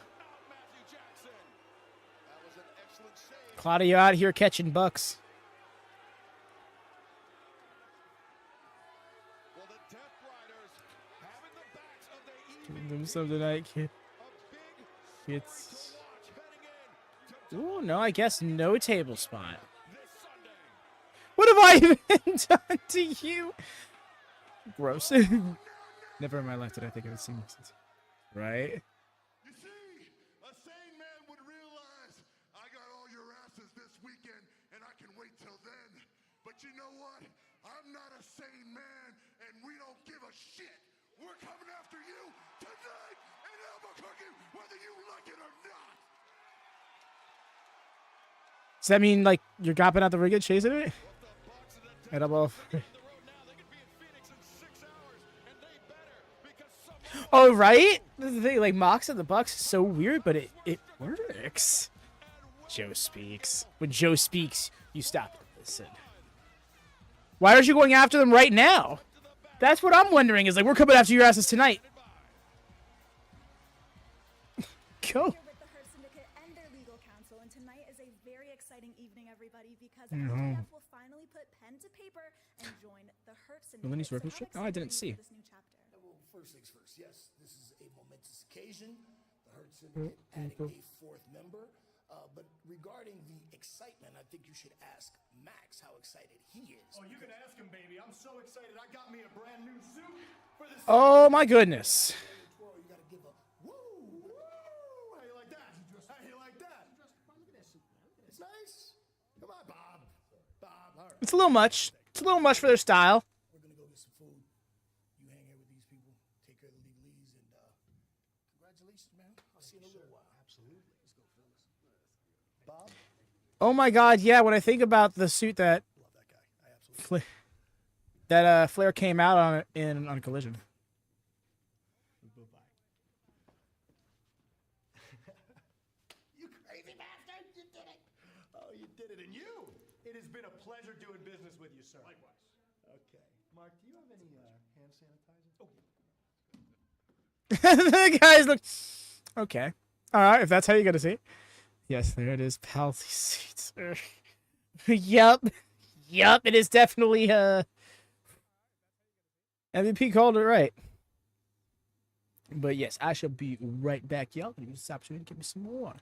Claudio out here catching bucks. Give them some tonight, kid. It's. Ooh, no, I guess no table spot. What have I even done to you? Gross. Never in my life did I think I would sing this. Right? You see, a sane man would realize I got all your asses this weekend, and I can wait till then. But you know what? I'm not a sane man, and we don't give a shit. We're coming after you tonight in Albuquerque, whether you like it or not. Does that mean, like, you're copping out the rig and chasing it? And I'm off. Oh, right? This is the thing, like, Mox and the Bucks is so weird, but it works. Joe speaks. When Joe speaks, you stop and listen. Why aren't you going after them right now? That's what I'm wondering, is like, we're coming after your asses tonight. Go. Here with the Hart Syndicate and their legal counsel, and tonight is a very exciting evening, everybody, because MJF will finally put pen to paper and join the Hart Syndicate. Lenny's So record how strip? Oh, I didn't excited are you see. for this new chapter? Well, first things first. Yes, this is a momentous occasion. The Hart Syndicate adding a fourth member. But regarding the excitement, I think you should ask Max how excited he is. Oh, you can ask him, baby. I'm so excited. I got me a brand new suit for this. Oh, my goodness. Twirl, you gotta give a woo, woo. How you like that? How you like that? It's nice. Come on, Bob. Bob, all right. It's a little much. It's a little much for their style. We're gonna go get some food. You hang out with these people, take care of the legalese, and congratulations, man. I'll see you in a little while. Absolutely. Let's go, fellas. Bob, Oh, my God, yeah, when I think about the suit that love that guy. I absolutely. Flair came out on Collision. You crazy bastard! You did it! Oh, you did it. And you! It has been a pleasure doing business with you, sir. Likewise. Okay. Mark, do you have any hand sanitizer? Oh. The guys look... Okay. All right, if that's how you're going to see it. Yes, there it is, pal. These seats. Yup. Yup, it is definitely... MVP called it right. But yes, I shall be right back, y'all. Give me this opportunity to give me some more.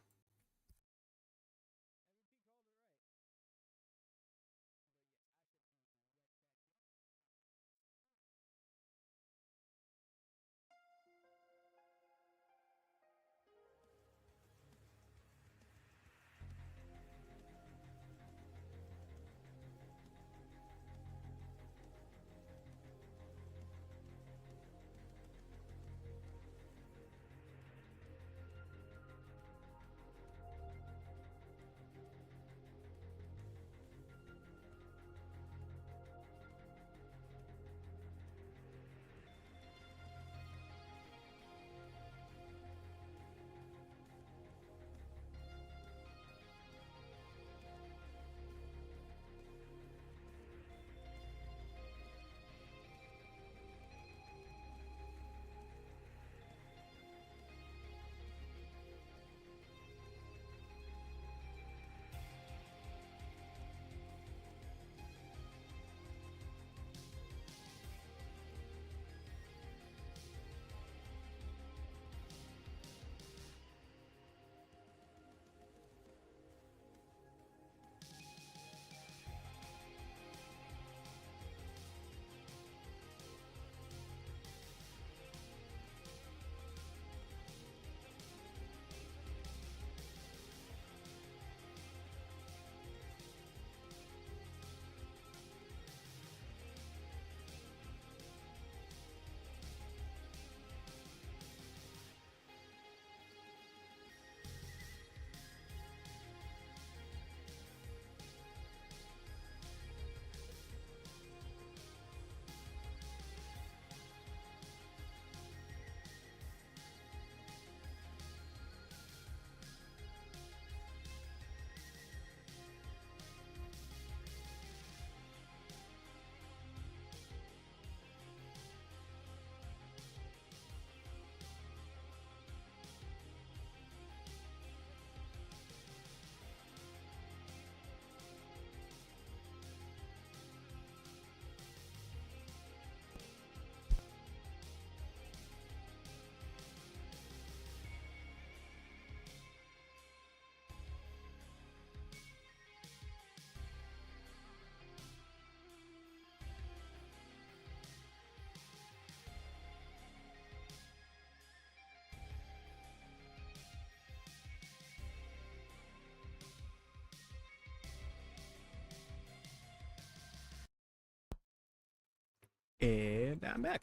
And I'm back.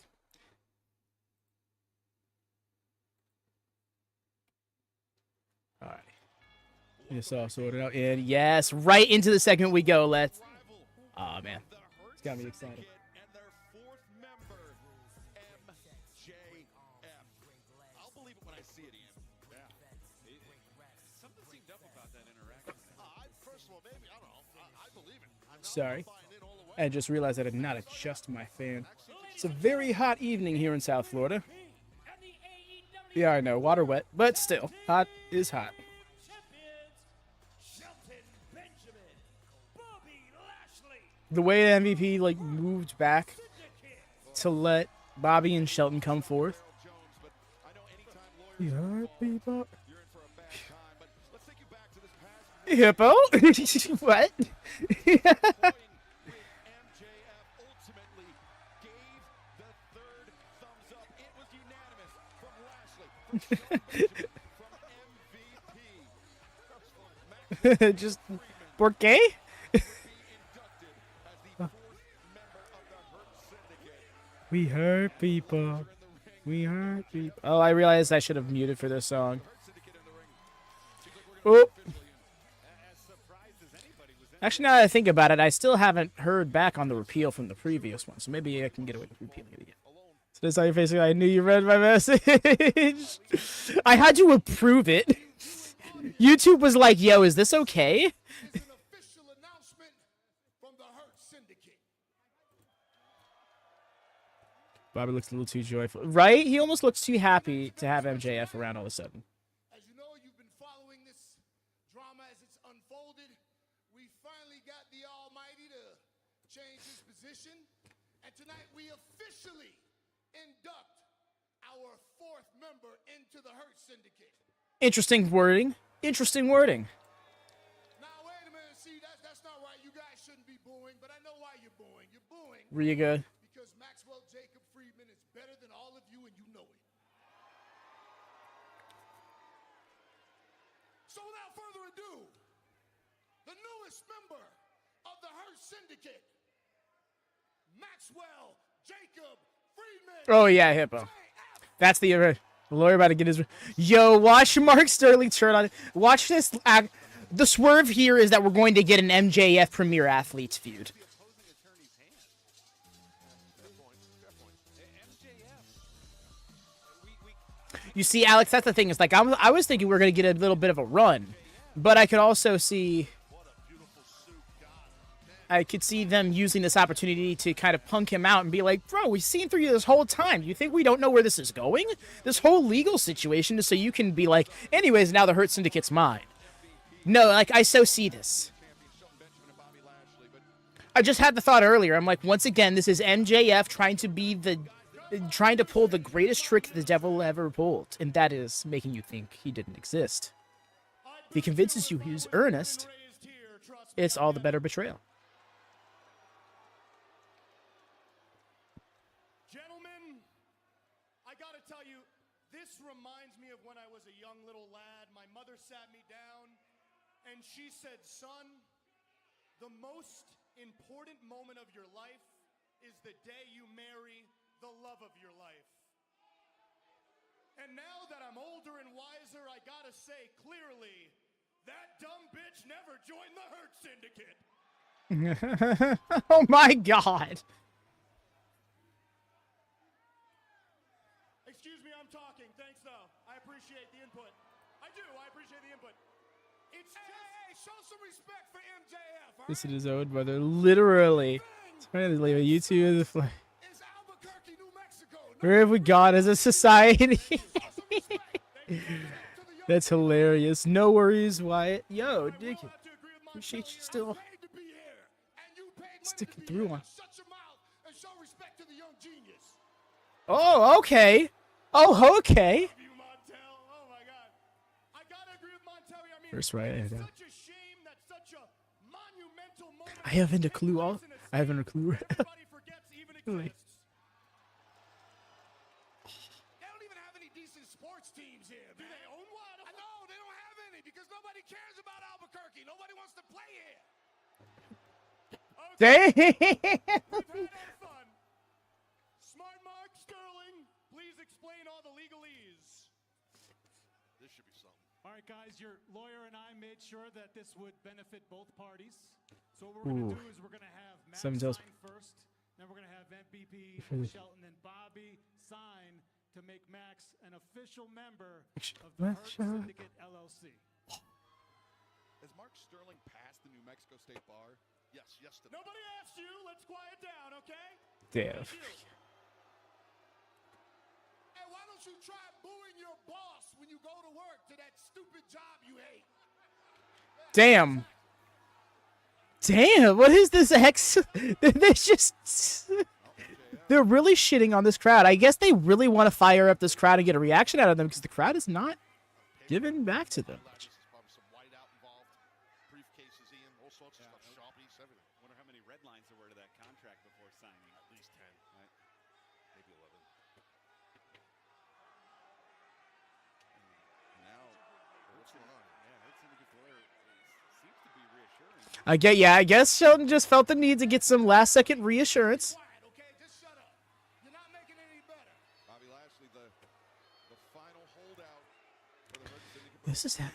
All right. This all sorted out. And yes, right into the segment we go. Let's. Oh, man. It's got me excited. And their fourth member, MJF. see it, Ian. Something seemed up about that interaction. First of all, maybe, I don't know. I believe it. I'm not Sorry. buying in all the way. I just realized I did not adjust my fan. It's a very hot evening here in South Florida. Yeah, I know, water wet, but still, hot is hot. The way MVP like moved back to let Bobby and Shelton come forth. Yeah, people. Hippo? What? Just por qué? We hurt people. We hurt people. Oh, I realized I should have muted for this song. Oh. Actually, now that I think about it, I still haven't heard back on the repeal from the previous one, so maybe I can get away with repealing it again. So this is how you're facing. I knew you read my message. I had to approve it. YouTube was like, "Yo, is this okay?" It's an official announcement from the Hurt Syndicate. Bobby looks a little too joyful, right? He almost looks too happy to have MJF around all of a sudden. As you know, you've been following this drama as it's unfolded. We finally got the Almighty to change his position, and tonight we officially induct our fourth member into the Hurt Syndicate. Interesting wording. Interesting wording. Now wait a minute, see that's not right. You guys shouldn't be booing, but I know why you're booing. You're booing Riga. because Maxwell Jacob Friedman is better than all of you, and you know it. So without further ado, the newest member of the Hurt Syndicate, Maxwell Jacob Friedman. Oh yeah, Hippo. That's the lawyer about to get his. Yo, watch Mark Sterling turn on. Watch this. The swerve here is that we're going to get an MJF Premier Athletes feud. You see, Alex, that's the thing. It's like I was thinking we were going to get a little bit of a run, but I could also see. I could see them using this opportunity to kind of punk him out and be like, bro, we've seen through you this whole time. You think we don't know where this is going? This whole legal situation is so you can be like, anyways, now the Hurt Syndicate's mine. No, like, I so see this. I just had the thought earlier. I'm like, once again, this is MJF trying to pull the greatest trick the devil ever pulled, and that is making you think he didn't exist. If he convinces you he's earnest, it's all the better betrayal. Reminds me of when I was a young little lad. My mother sat me down and she said, son, the most important moment of your life is the day you marry the love of your life. And now that I'm older and wiser, I gotta say clearly, that dumb bitch never joined the Hurt Syndicate. Oh my God. Excuse me, I'm talking. Thanks, though. I appreciate the input. I do. I appreciate the input. It's hey, show some respect for MJF. This is his own brother, literally. Trying to leave a YouTube of the flag. It's Albuquerque, New Mexico. Where have we gone as a society? That's hilarious. No worries, Wyatt. Yo, dig it. Appreciate you still sticking through on. Oh, okay. Oh, okay. First right. I haven't a clue. I haven't a clue. Really. They don't even have any decent sports teams here, man. Do they own one? No, they don't have any because nobody cares about Albuquerque. Nobody wants to play here. Damn. We've had our fun. Smart Mark Sterling, please explain all the legalese. This should be something. All right, guys, your lawyer and I made sure that this would benefit both parties. So what we're going to do is we're going to have Matt sign first, then we're going to have MVP, Shelton, and Bobby sign, to make Max an official member of the Hurt Syndicate LLC. Has Mark Sterling passed the New Mexico State Bar? Yes, yesterday. Nobody asked you. Let's quiet down, okay? Damn. Hey, why don't you try booing your boss when you go to work to that stupid job you hate? Damn. Damn, what is this X? They're just... They're really shitting on this crowd. I guess they really want to fire up this crowd and get a reaction out of them because the crowd is not giving back to them. Some whiteout involved, briefcases, Ian, all sorts of stuff, Sharpies, everything. Wonder how many red lines there were to that contract before signing. At least 10, right? Maybe 11. And now, what's going on? Yeah, Hurt Syndicate Blair seems to be reassuring. I guess Shelton just felt the need to get some last-second reassurance. This is that.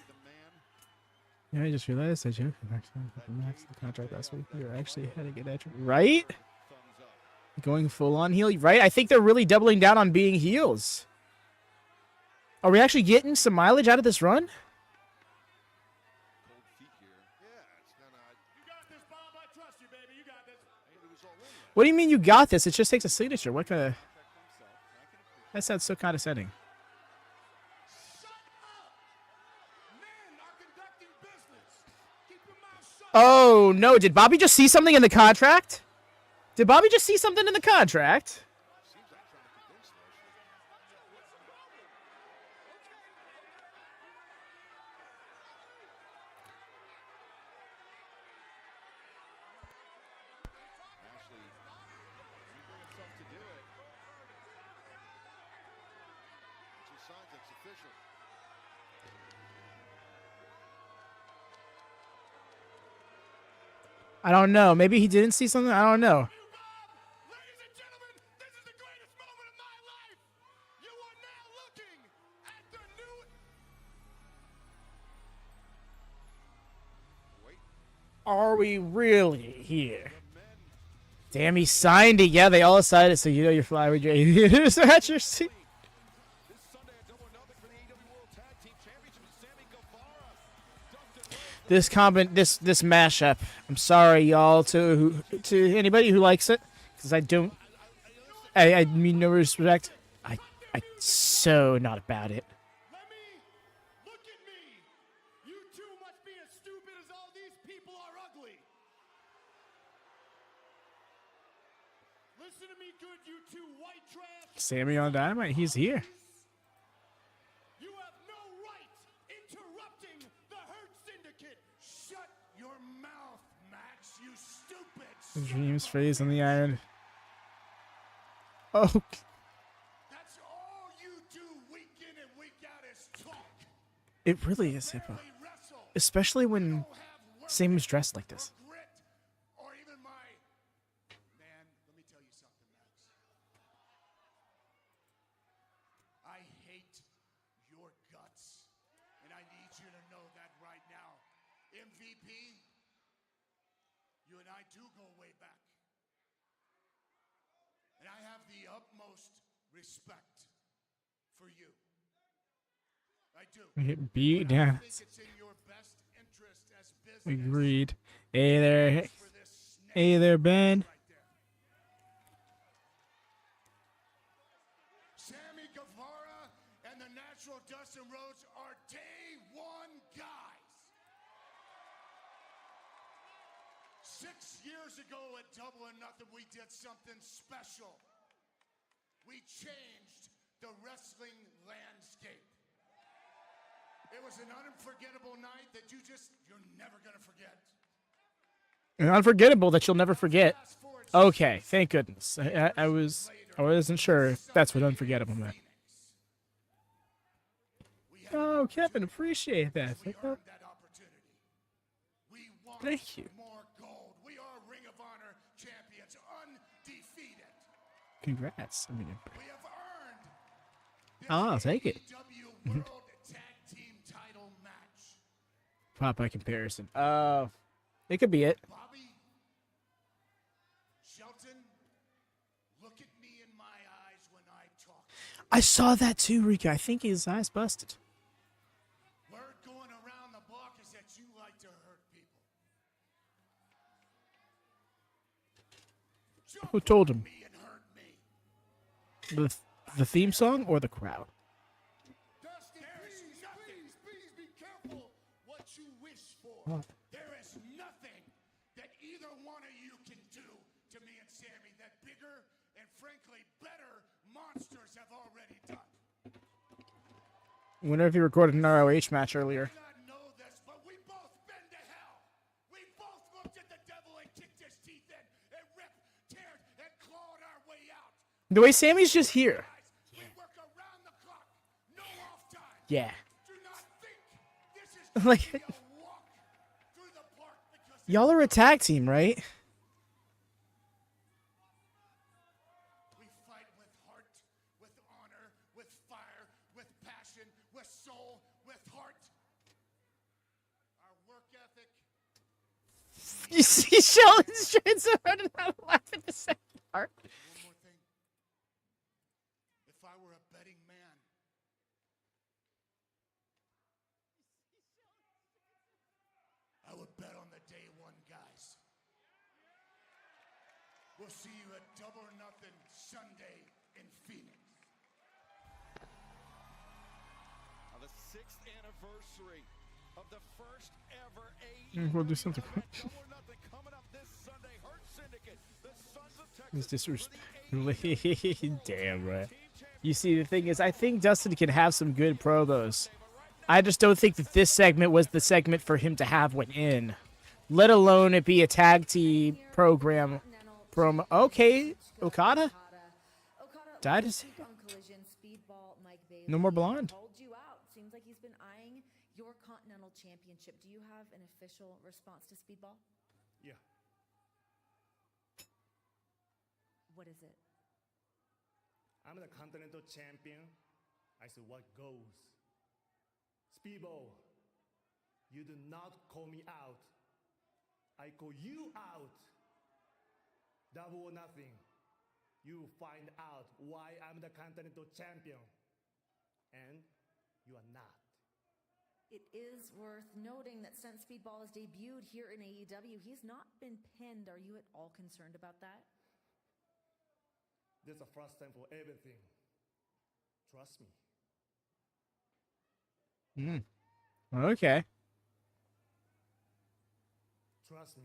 Yeah, I just realized that you maxed the contract last week. You're actually heading it at right? Going full on heel, right? I think they're really doubling down on being heels. Are we actually getting some mileage out of this run? What do you mean you got this? It just takes a signature. What kind of... That sounds so condescending. Oh, no. Did Bobby just see something in the contract? Did Bobby just see something in the contract? I don't know. Maybe he didn't see something. I don't know. Ladies and gentlemen, this is the greatest moment of my life. You are now looking at the new... Are we really here? Damn, he signed it. Yeah, they all signed it, so you know you're flying with your aviators at your seat. This mashup. I'm sorry, y'all, to anybody who likes it, because I don't. I mean no respect. I so not about it. Let me look at me. You two must be as stupid as all these people are ugly. Listen to me good, you two white trash. Sammy on Dynamite, he's here. You have no right interrupting the Hurt Syndicate. Shut your mouth, Max, you stupid. Dreams phrase on the iron. Oh. That's all you do week in and week out is talk. It really is, Hippo. Especially when Sammy's dressed like this. Or even my... Man, let me tell you something, Max. I hate your guts. And I need you to know that right now. MVP, you and I do go way back. And I have the utmost respect for you. I do. We get beat down. I think it's in your best interest as business. Agreed. Hey there, Ben. Sammy Guevara and the Natural Dustin Rhodes are day one guys. 6 years ago at Double or Nothing, we did something special. We changed the wrestling landscape. It was an unforgettable night that you're never gonna forget. And unforgettable that you'll never forget. Okay, thank goodness. I wasn't sure if that's what unforgettable meant. Oh, Kevin, appreciate that. Thank you. We are Ring of Honor champions, undefeated. Congrats. I mean, We have earned this I'll take it. AEW World Tag Team Title match. Popeye comparison. It could be it. Bobby, Shelton, look at me in my eyes when I I saw that too, Rika. I think his eyes busted. Word going around the block is that you like to hurt people. Who told him? Me and hurt me. The theme song or the crowd? Dusty, please be careful what you wish for. There is nothing that either one of you can do to me and Sammy that bigger and frankly better monsters have already done. Whenever he recorded an ROH match earlier. I know this, but we both been to hell. We both looked at the devil and kicked his teeth in and ripped, teared, and clawed our way out. The way Sammy's just here. We work around the clock, no off time. Yeah. Do not think this is Like, a walk through the park because y'all are a tag team, right? we fight with heart, with honor, with fire, with passion, with soul, with heart. Our work ethic. You see Sheldon's trying so hard to not laugh at the second part. One more thing. If I were a betting man, I would bet on the day one guys. We'll see you at Double or Nothing Sunday in Phoenix. On the 6th anniversary of the first ever AEW We'll do something. Double or Nothing coming up this Sunday. Hart Syndicate, the Sons of Texas. It's disrespect. Damn right. You see, the thing is, I think Dustin can have some good promos. I just don't think that this segment was the segment for him to have one in. Let alone it be a tag team program promo. Okay, Okada? Died his... No more blonde. You out. Seems like he's been eyeing your Continental Championship. Do you have an official response to Speedball? Yeah. What is it? I'm the Continental Champion. I said, what goes? Speedball, you do not call me out. I call you out. Double or Nothing. You find out why I'm the Continental Champion. And you are not. It is worth noting that since Speedball has debuted here in AEW, he's not been pinned. Are you at all concerned about that? This is the first time for everything. Trust me. Okay. Trust me.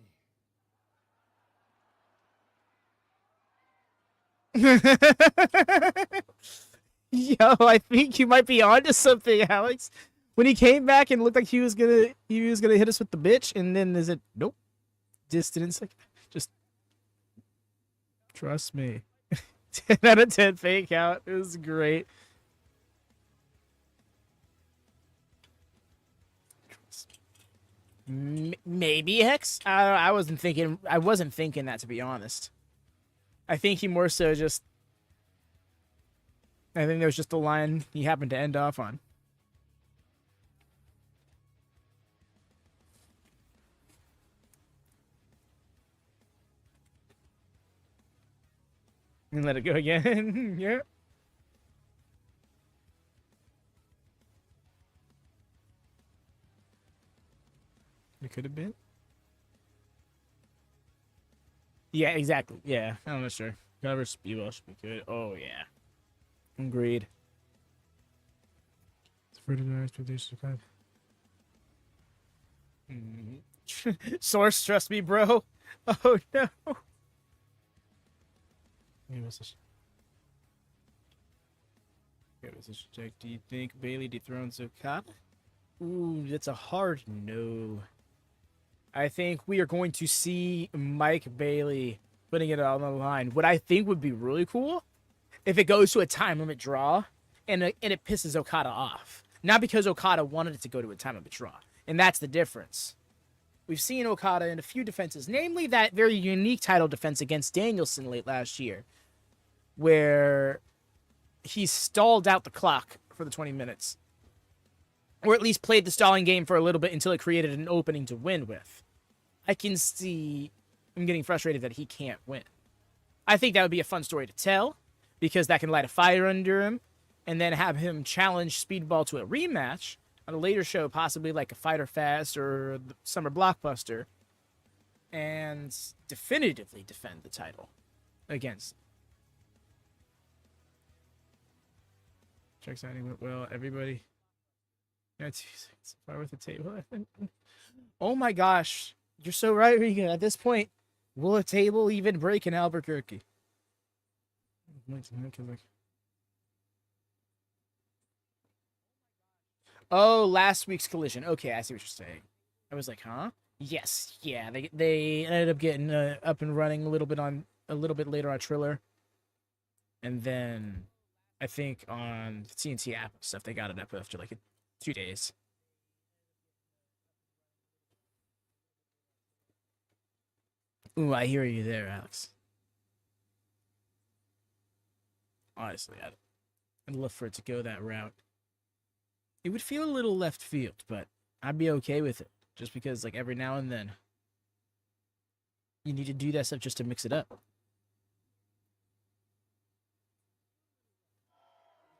Yo, I think you might be onto something, Alex. When he came back and looked like he was gonna hit us with the bitch, and then is it nope, distance, like just trust me. 10 out of 10 fake out. It was great. Maybe Hex. I wasn't thinking that, to be honest. I think he more so just. I think there was just a line he happened to end off on. And let it go again. Yeah. It could have been. Yeah, exactly. Yeah, I'm not sure. Cover Speedball should be good. Oh, yeah. Agreed. It's for the expectations of Source, trust me, bro. Oh, no. Give us a check. Do you think Bailey dethrones Okada? Ooh, that's a hard no. I think we are going to see Mike Bailey putting it on the line. What I think would be really cool if it goes to a time limit draw and it pisses Okada off. Not because Okada wanted it to go to a time limit draw. And that's the difference. We've seen Okada in a few defenses, namely that very unique title defense against Danielson late last year, where he stalled out the clock for the 20 minutes. Or at least played the stalling game for a little bit until it created an opening to win with. I can see him getting frustrated that he can't win. I think that would be a fun story to tell. because that can light a fire under him, and then have him challenge Speedball to a rematch on a later show, possibly like a Fyter Fest or the Summer Blockbuster, and definitively defend the title against. Check signing went well. Everybody. Yeah, 2 seconds. Far with the table. Oh my gosh. You're so right, Regan. At this point, will a table even break in Albuquerque? Oh, last week's collision. Okay, I see what you're saying. I was like, huh? Yes, yeah. They ended up getting up and running a little bit later on Triller, and then I think on the TNT app and stuff they got it up after like 2 days. Ooh, I hear you there, Alex. Honestly, I'd love for it to go that route. It would feel a little left field, but I'd be okay with it. Just because, like, every now and then, you need to do that stuff just to mix it up.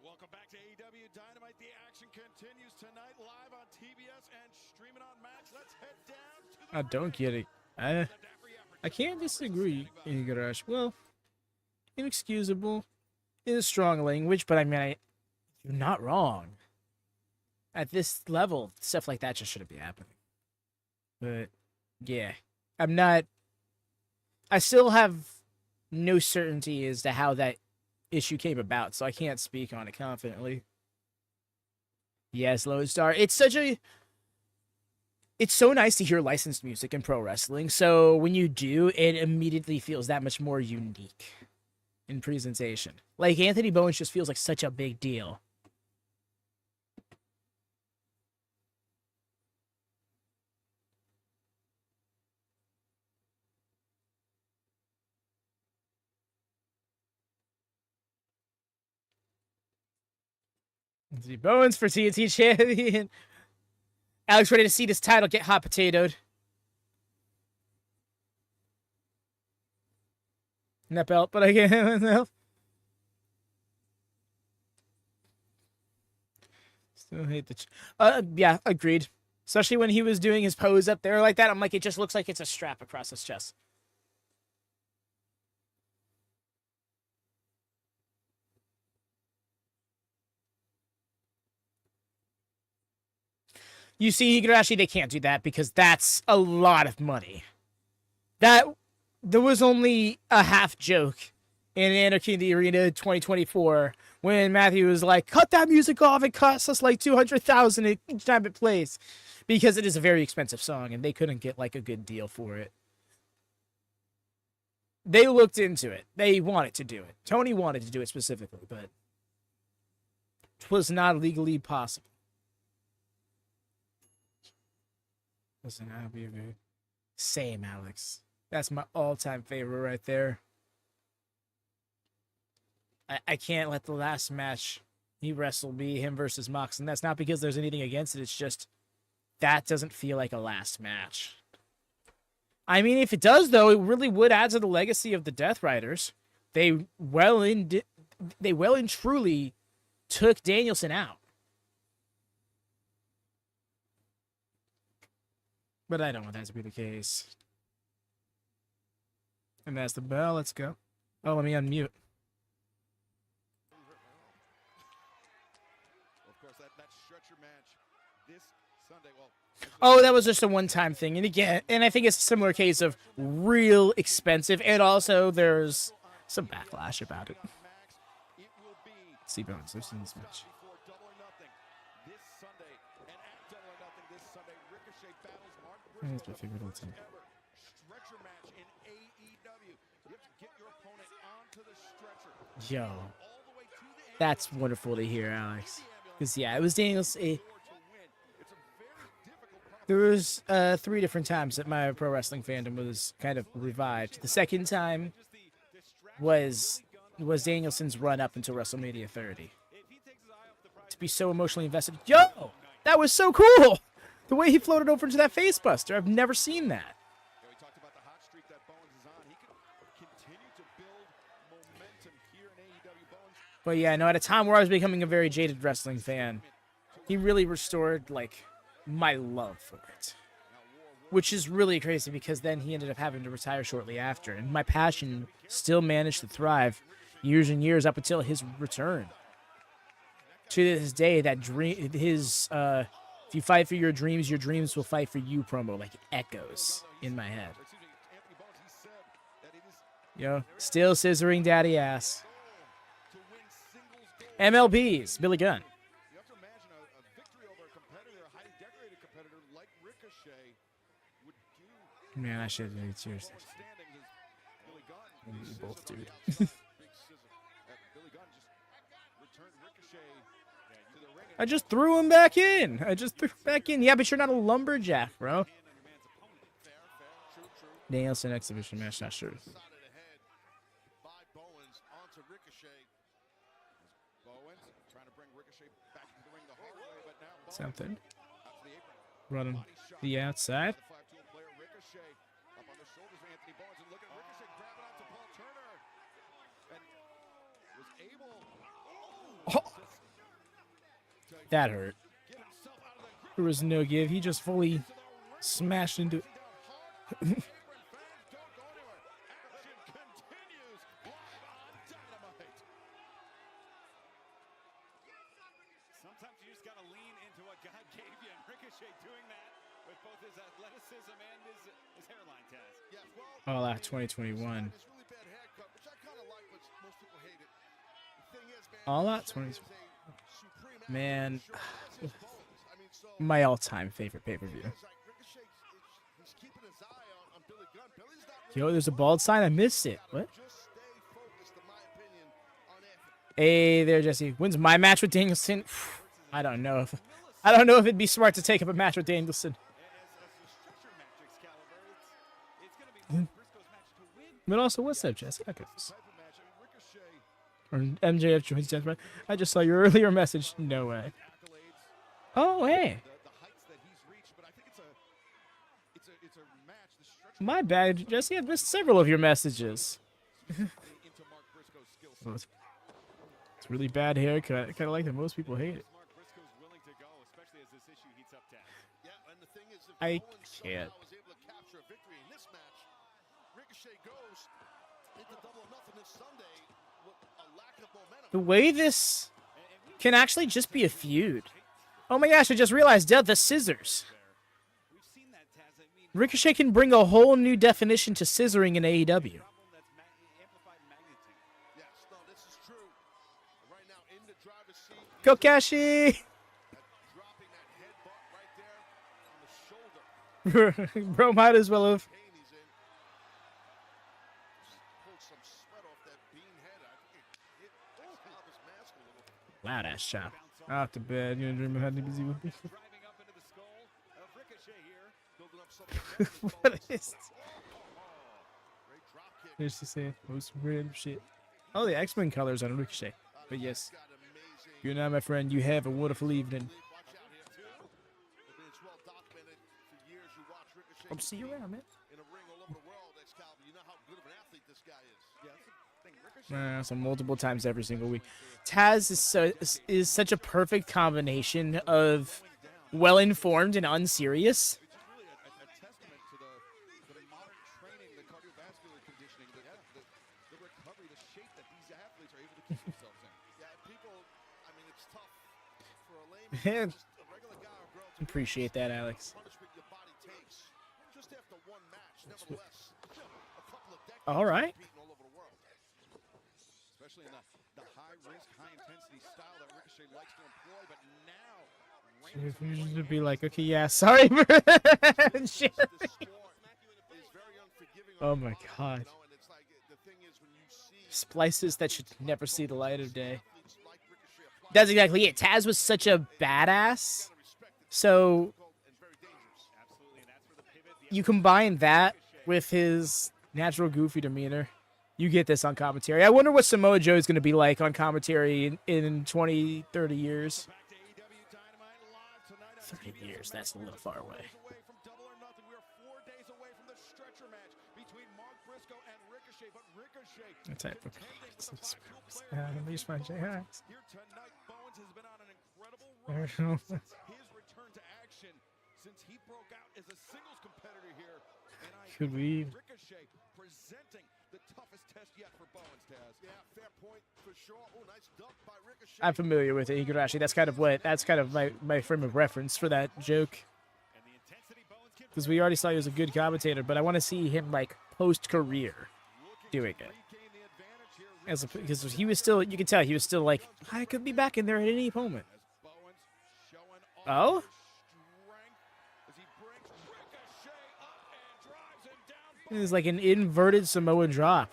Welcome back to AEW Dynamite. The action continues tonight live on TBS and streaming on Max. Let's head down to the I don't get it. I can't disagree, Igarash. Well, inexcusable is strong language, but I mean, you're not wrong. At this level, stuff like that just shouldn't be happening. But, yeah. I still have no certainty as to how that issue came about, so I can't speak on it confidently. Yes, Lodestar. It's so nice to hear licensed music in pro wrestling, so when you do, it immediately feels that much more unique in presentation. Like, Anthony Bowens just feels like such a big deal. Anthony Bowens for TNT champion. Alex ready to see this title get hot potatoed. That belt, but I can't myself. Still hate the. Yeah, agreed. Especially when he was doing his pose up there like that. I'm like, it just looks like it's a strap across his chest. You see, Higurashi, they can't do that because that's a lot of money. There was only a half joke in Anarchy in the Arena 2024 when Matthew was like, cut that music off, it costs us like $200,000 each time it plays. Because it is a very expensive song and they couldn't get like a good deal for it. They looked into it. They wanted to do it. Toni wanted to do it specifically, but it was not legally possible. Listen, I'll be very same, Alex. That's my all-time favorite right there. I can't let the last match he wrestled be him versus Mox, and that's not because there's anything against it. It's just that doesn't feel like a last match. I mean, if it does, though, it really would add to the legacy of the Death Riders. They well and truly took Danielson out. But I don't want that to be the case. And that's the bell. Let's go. Oh, let me unmute. Of course, that stretcher match this Sunday. Oh, that was just a one-time thing. And again, and I think it's a similar case of real expensive. And also, there's some backlash about it. See, Bones, I've seen this match. That's my favorite old time. Yo, that's wonderful to hear, Alex. Because yeah, it was Daniel's. There was 3 different times that my pro wrestling fandom was kind of revived. The second time was Danielson's run up until WrestleMania 30. To be so emotionally invested, yo, that was so cool. The way he floated over into that face buster, I've never seen that. Yeah, we talked about the hot streak that Bowens is on. He can continue to build momentum here in AEW. But yeah, no, at a time where I was becoming a very jaded wrestling fan, he really restored, like, my love for it. Which is really crazy because then he ended up having to retire shortly after. And my passion still managed to thrive years and years up until his return. To this day, that dream, if you fight for your dreams will fight for you promo, like, echoes in my head. Yo, still scissoring daddy ass. MLBs, Billy Gunn. You have to imagine a victory over a competitor, a highly decorated competitor like Ricochet would do. Man, I should have serious. Standings is Billy Gunn. You both, dude. Big scissor. Billy Gunn just returned Ricochet to the ring. I just threw him back in. Yeah, but you're not a lumberjack, bro. Danielson exhibition match, not sure. Something. Running the outside. Oh. That hurt. There was no give. He just fully smashed into it. Sometimes you just got to lean into what God gave you, and Ricochet doing that with both his athleticism and his hairline, Taz. All out 2021. All out 2021. Man, my all-time favorite pay-per-view. Yo, there's a bald sign. I missed it. What? Hey there, Jesse. When's my match with Danielson? I don't know if it'd be smart to take up a match with Danielson. But also, what's up, Jesse? Okay. Or MJF joins Death. I just saw your earlier message. No way. Oh, hey. My bad, Jesse. I've missed several of your messages. It's really bad haircut. I kind of like that most people hate it. I can't. The way this can actually just be a feud. Oh my gosh, I just realized, the scissors. Ricochet can bring a whole new definition to scissoring in AEW. Kokashi! Bro might as well have. Loud ass chop. Off to bed. You know, dream of how to be busy with me. What is? There's to say most random shit. Oh, the X-Men colors on Ricochet. But yes, good night, my friend. You have a wonderful evening. I'll see you around, man. So multiple times every single week. Taz is such a perfect combination of well-informed and unserious. Appreciate that, Alex. All right. Especially in the high risk, high intensity style that Ricochet likes to employ, but now to be like, okay, yeah, sorry for Oh my god. Splices that should never see the light of day. That's exactly it. Taz was such a badass. So you combine that with his natural goofy demeanor, you get this on commentary. I wonder what Samoa Joe is going to be like on commentary in 20, 30 years. 30 years, that's a little far away. That type of Unleash my J-Hacks. Here tonight, Bowens has been on an incredible run since his return to action, since he broke out as a singles competitor here. And Could we? Ricochet presenting the toughest test yet for Bowens, Taz. Yeah, fair point for sure. Oh, nice duck by Ricochet. I'm familiar with it, Igarashi. That's kind of my frame of reference for that joke. Because we already saw he was a good commentator, but I want to see him like post-career doing it. Because he was still, you can tell he was still like, I could be back in there at any moment. Oh? It was like an inverted Samoan drop.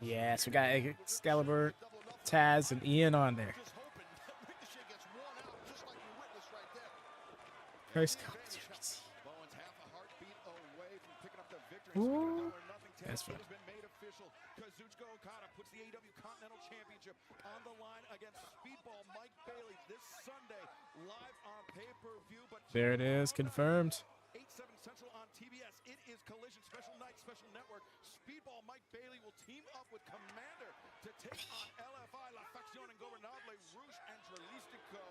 Yes, we got Excalibur, Taz, and Ian on there. First Ooh. That's fun. Kazuchika Okada puts the AEW Continental Championship on the line against Speedball Mike Bailey this Sunday, live on pay-per-view. But there it is, confirmed. 8/7 Central on TBS. It is Collision Special Night Special Network. Speedball Mike Bailey will team up with Commander to take on LFI, La Facción Ingobernable, Rouge, and Dralistico.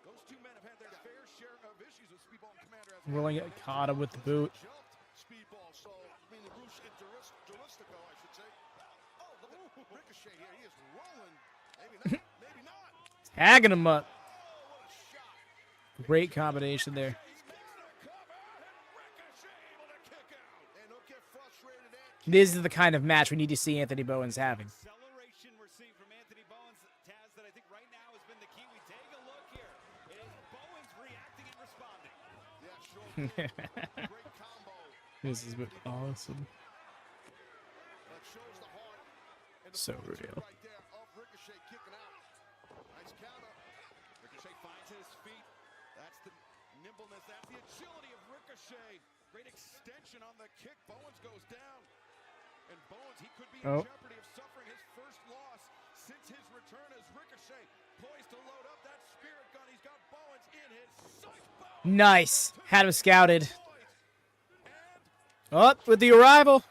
Those two men have had their fair share of issues with Speedball and Commander. Rolling Okada with the boot. Speedball, so I mean the Rouge and Dralistico, I should say. Oh, look at Ricochet here. He is rolling. Maybe not. Maybe not. Tagging him up. Great combination there. This is the kind of match we need to see Anthony Bowens having. Acceleration we're seeing from Anthony Bowens, Taz, that I think right now has been the key. We take a look here. It is Bowens reacting and responding. Yeah, sure. Great combo. This has been awesome. That shows the heart and the So fortitude real. right there of Ricochet kicking out. Nice counter. Ricochet finds his feet. That's the nimbleness. That's the agility of Ricochet. Great extension on the kick. Bowens goes down. And Bowens, he could be in jeopardy of suffering his first loss since his return as Ricochet. Poised to load up that spirit gun. He's got Bowens in his sights. Nice. Had him scouted. Up with the arrival.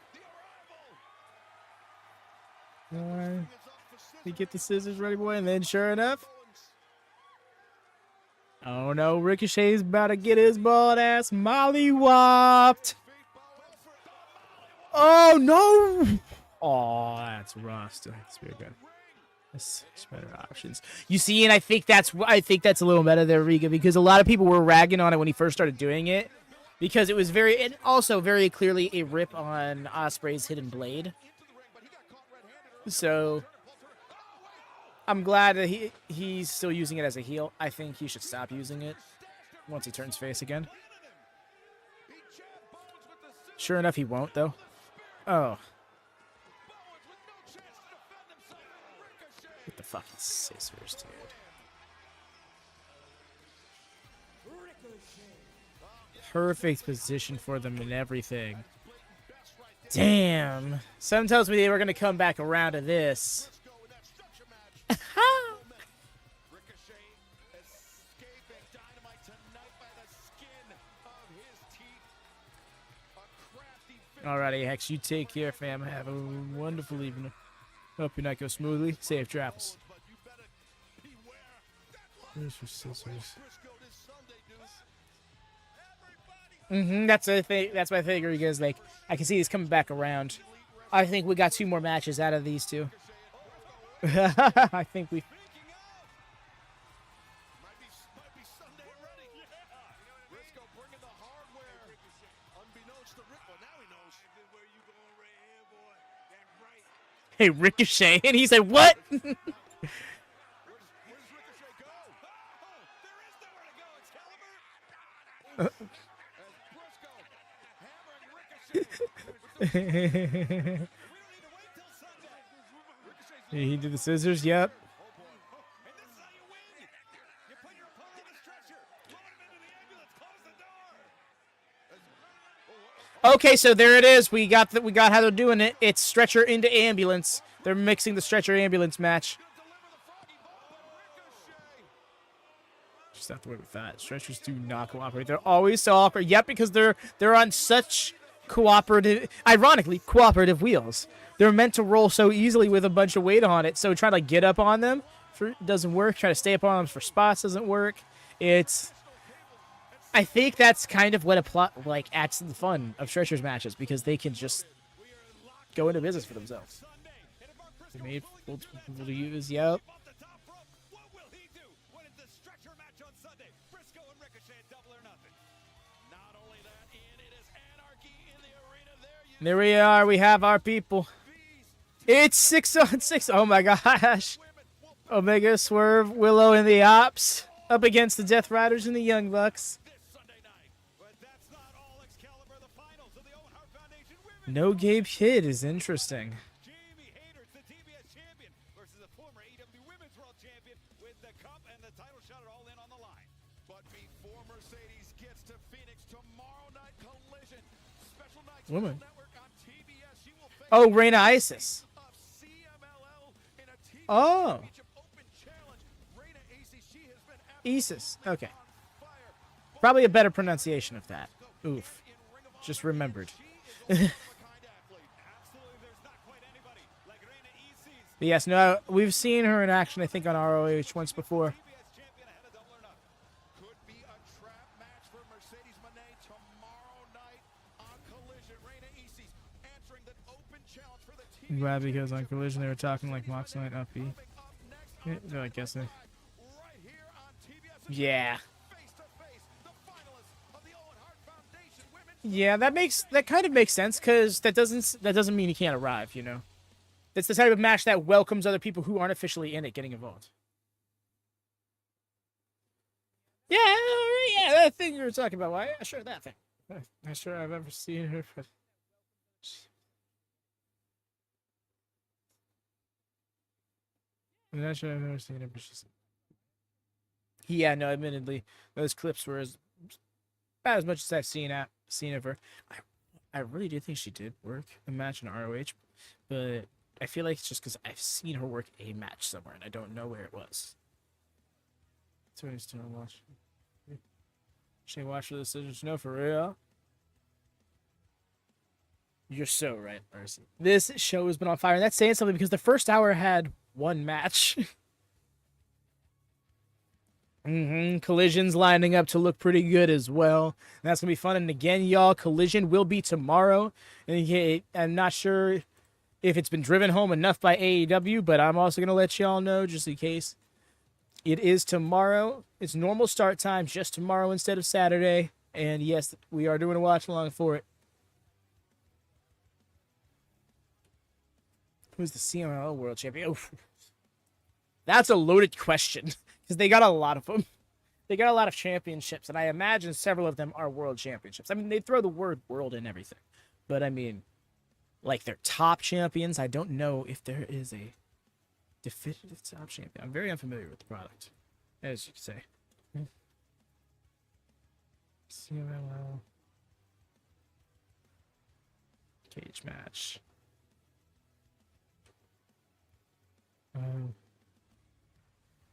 You get the scissors ready, boy, and then sure enough. Oh no, Ricochet's about to get his bald ass mollywopped. Oh no! Oh, that's rough. Still, that's very good. There's better options. You see, and I think that's a little meta there, Riga, because a lot of people were ragging on it when he first started doing it, because it was and also very clearly a rip on Ospreay's Hidden Blade. So I'm glad that he's still using it as a heel. I think he should stop using it once he turns face again. Sure enough, he won't though. Oh. Get the fucking scissors, dude. Perfect position for them and everything. Damn. Something tells me they were going to come back around to this. Alrighty, Hex, you take care, fam. Have a wonderful evening. Hope your night goes smoothly. Safe travels. Where's your scissors? That's the thing. That's my theory, guys. Like, I can see he's coming back around. I think we got 2 more matches out of these 2. I think we. Hey, Ricochet, and he's like, what? Where's Ricochet go? Oh, there is nowhere to go. Excalibur. As Briscoe hammering Ricochet. He did the scissors, yep. And this is how you win. You put your opponent in the stretcher. Load him into the ambulance. Close the door. Okay, so there it is. We got how they're doing it. It's stretcher into ambulance. They're mixing the stretcher ambulance match. Just have to wait with that. Stretchers do not cooperate. They're always so awkward. Yep, because they're on such ironically cooperative wheels. They're meant to roll so easily with a bunch of weight on it. So trying to get up on them doesn't work. Trying to stay up on them for spots doesn't work. I think that's kind of what adds to the fun of Stretchers matches, because they can just go into business for themselves. They made people to use. Yep. There we are. We have our people. It's 6-on-6. Oh my gosh. Omega, Swerve, Willow, and the Opps up against the Death Riders and the Young Bucks. No Gabe Kidd is interesting. Hayter, the TBS champion, versus the former AEW Women's World Champion with the cup and the title shot are all in on the line. But before Mercedes gets to Phoenix tomorrow night, Collision, special night Woman. network on TBS. She will face Oh, Reina Isis. of CMLL in a TBS Oh. Championship Open Challenge. Reina Isis, she has been Isis. Okay. on fire. Probably a better pronunciation of that. Oof. Just remembered. But yes, no, we've seen her in action, I think, on ROH once before. Could be a trap match for Mercedes Mone tomorrow night on Collision. Reina Isis answering the open challenge for the team. Glad because on Collision they were talking like Moxley and Uppy. Yeah, I guess they... Right here on TBS. Yeah. Face to face, the finalists of the Owen Hart Foundation Women's. Yeah, that kind of makes sense, because that doesn't mean he can't arrive, you know. It's the type of match that welcomes other people who aren't officially in it getting involved. Yeah, that thing you were talking about. Why? Yeah, sure, that thing. I'm not sure I've ever seen her. But... I'm not sure I've ever seen her, but she's... Yeah, no, admittedly, those clips were about as much as I've seen of her. I really do think she did work a match in ROH, but I feel like it's just because I've seen her work a match somewhere, and I don't know where it was. So I still watch. Should I watch for the decisions? No, for real. You're so right, Mercy. This show has been on fire, and that's saying something, because the first hour had one match. Collision's lining up to look pretty good as well. And that's going to be fun. And again, y'all, Collision will be tomorrow. And I'm not sure if it's been driven home enough by AEW, but I'm also going to let y'all know, just in case. It is tomorrow. It's normal start time, just tomorrow instead of Saturday. And yes, we are doing a watch along for it. Who's the CMLL World Champion? Oh, that's a loaded question, because they got a lot of them. They got a lot of championships, and I imagine several of them are world championships. I mean, they throw the word world in everything. But, I mean, like their top champions, I don't know if there is a definitive top champion. I'm very unfamiliar with the product, as you could say. CMLL cage match.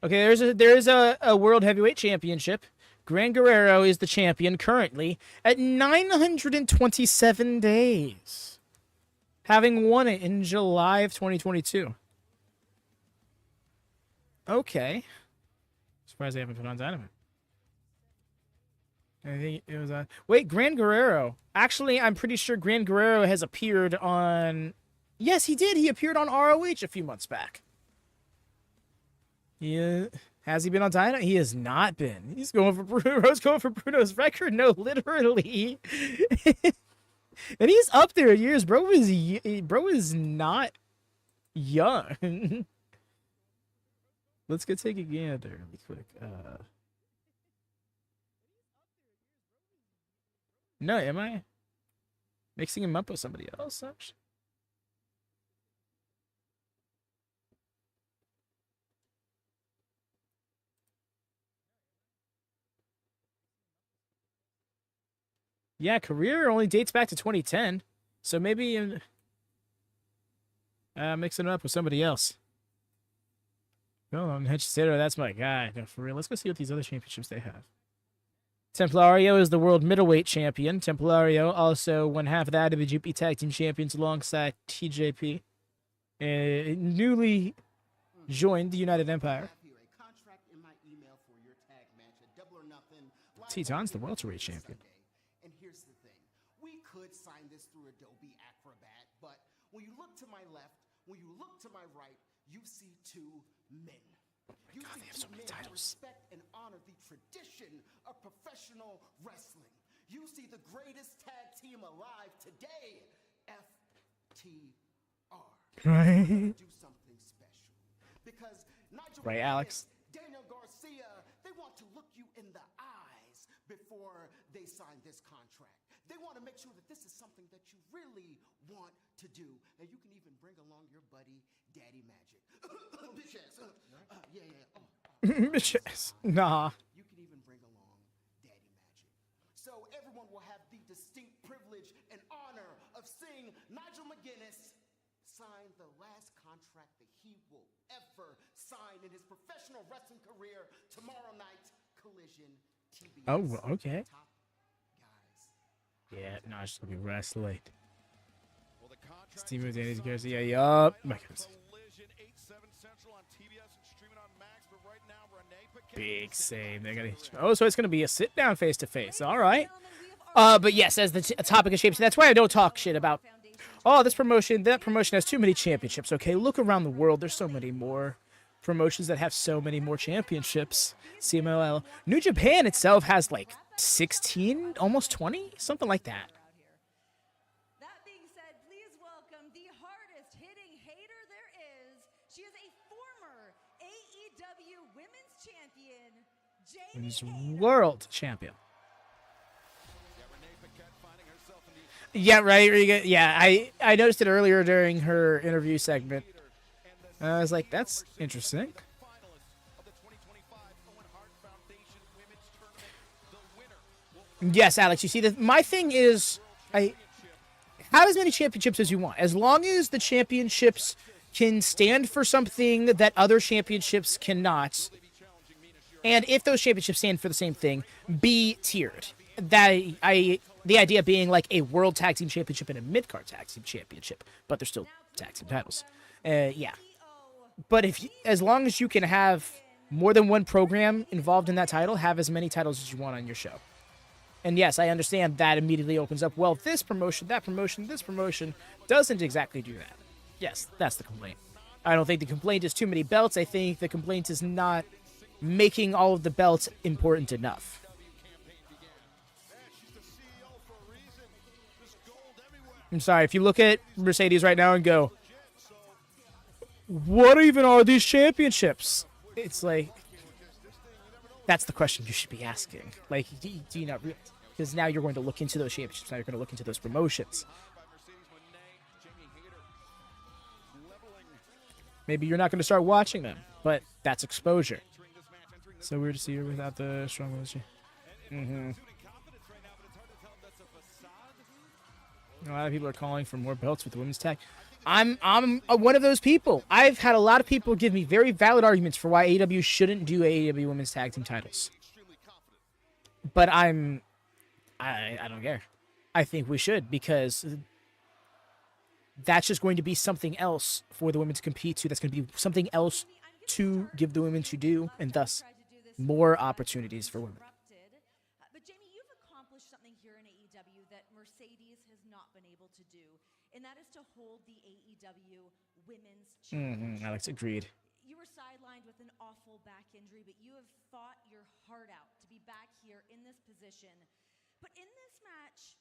Okay, there is a World Heavyweight Championship. Gran Guerrero is the champion currently at 927 days, having won it in July of 2022. Okay. Surprised they haven't put on Dynamite. I think it was on... Wait, Gran Guerrero. Actually, I'm pretty sure Gran Guerrero has appeared on... Yes, he did. He appeared on ROH a few months back. Yeah. Has he been on Dynamite? He has not been. He's going for Bruno. Rose going for Bruno's record. No, literally. And he's up there in years. Bro is not young. Let's go take a gander really quick. No, am I mixing him up with somebody else? Actually? Yeah, career only dates back to 2010. So maybe mixing it up with somebody else. Go on, Hechicero, that's my guy. No, for real. Let's go see what these other championships they have. Templario is the world middleweight champion. Templario also won half of the IWGP Tag Team Champions alongside TJP. Newly joined the United Empire. Teton's the welterweight champion. And here's the thing. We could sign this through Adobe Acrobat, but when you look to my left, when you look to my right, you see two men. You God, see they have so two many men who titles. respect and honor the tradition of professional wrestling. You see the greatest tag team alive today, FTR. Right. Do something special. Because Nigel Right, McGuinness, Alex? Daniel Garcia, they want to look you in the eyes before they sign this contract. They want to make sure that this is something that you really want to do. And you can even bring along your buddy, Daddy Magic. Bitch ass. Bitch ass. Nah. You can even bring along Daddy Magic. So everyone will have the distinct privilege and honor of seeing Nigel McGuinness sign the last contract that he will ever sign in his professional wrestling career tomorrow night. Collision TBS. Oh, okay. Top guys. Yeah, no, it's just gonna be wrestling. Well, the contract Steve is Danny's signed Garcia, tonight yup. on My goodness. Collision 8/7 Central on TBS and streaming on Max, but right now Renee Paquette Big is save. in They're gonna. the Oh, so it's gonna be a sit down face to face. All right. But yes, as the topic of shapes, that's why I don't talk shit about. Oh, this promotion, that promotion has too many championships. Okay, look around the world. There's so many more promotions that have so many more championships. CMLL. New Japan itself has like 16, almost 20, something like that. That being said, please welcome the hardest hitting hater there is. She is a former AEW Women's Champion, Jamie Women's Hayter. world champion. Yeah, right. Riga. Yeah, I noticed it earlier during her interview segment. I was like, that's interesting. Yes, Alex. You see, my thing is, have as many championships as you want, as long as the championships can stand for something that other championships cannot, and if those championships stand for the same thing, be tiered. The idea being like a world tag team championship and a mid-card tag team championship, but they're still tag team titles. Yeah. But as long as you can have more than one program involved in that title, have as many titles as you want on your show. And yes, I understand that immediately opens up, well, this promotion, that promotion, this promotion doesn't exactly do that. Yes, that's the complaint. I don't think the complaint is too many belts. I think the complaint is not making all of the belts important enough. I'm sorry, if you look at Mercedes right now and go, what even are these championships? It's like, that's the question you should be asking. Like, do you not realize? Because now you're going to look into those championships. Now you're going to look into those promotions. Maybe you're not going to start watching them, but that's exposure. So weird to see her without the strong energy. A lot of people are calling for more belts with the women's tag. I'm one of those people. I've had a lot of people give me very valid arguments for why AEW shouldn't do AEW women's tag team titles. But I don't care. I think we should, because that's just going to be something else for the women to compete to. That's going to be something else to give the women to do, and thus more opportunities for women. But Jamie, you've accomplished something here in AEW that Mercedes has not been able to do, and that is to hold the AEW Women's Championship. Alex, agreed. You were sidelined with an awful back injury, but you have fought your heart out to be back here in this position. But in this match,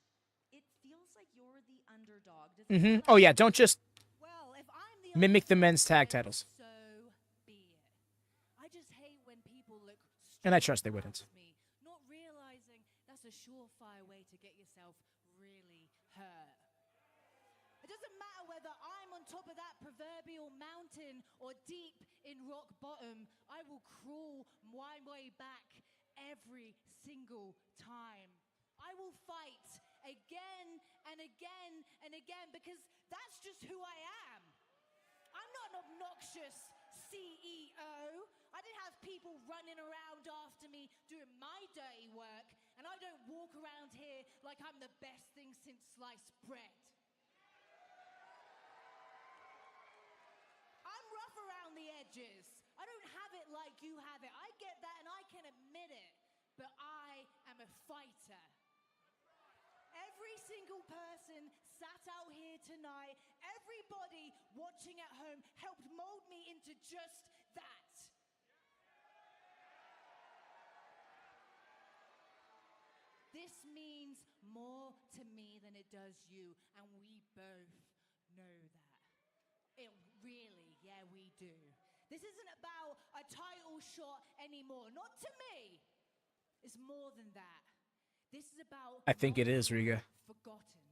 it feels like you're the underdog. Does it feel Oh like- yeah, don't just Well, if I'm the mimic the underdog, men's tag then titles. So be it. I just hate when people look And I trust they straight wouldn't. at me, not realizing that's a surefire way to get yourself really hurt. It doesn't matter whether I'm on top of that proverbial mountain or deep in rock bottom. I will crawl my way back every single time. I will fight again and again and again, because that's just who I am. I'm not an obnoxious CEO. I didn't have people running around after me doing my dirty work, and I don't walk around here like I'm the best thing since sliced bread. I'm rough around the edges. I don't have it like you have it. I get that and I can admit it, but I am a fighter. Every single person sat out here tonight, everybody watching at home helped mold me into just that. This means more to me than it does you, and we both know that. It really, yeah, we do. This isn't about a title shot anymore, not to me. It's more than that. This is about I think it is, Riga. forgotten.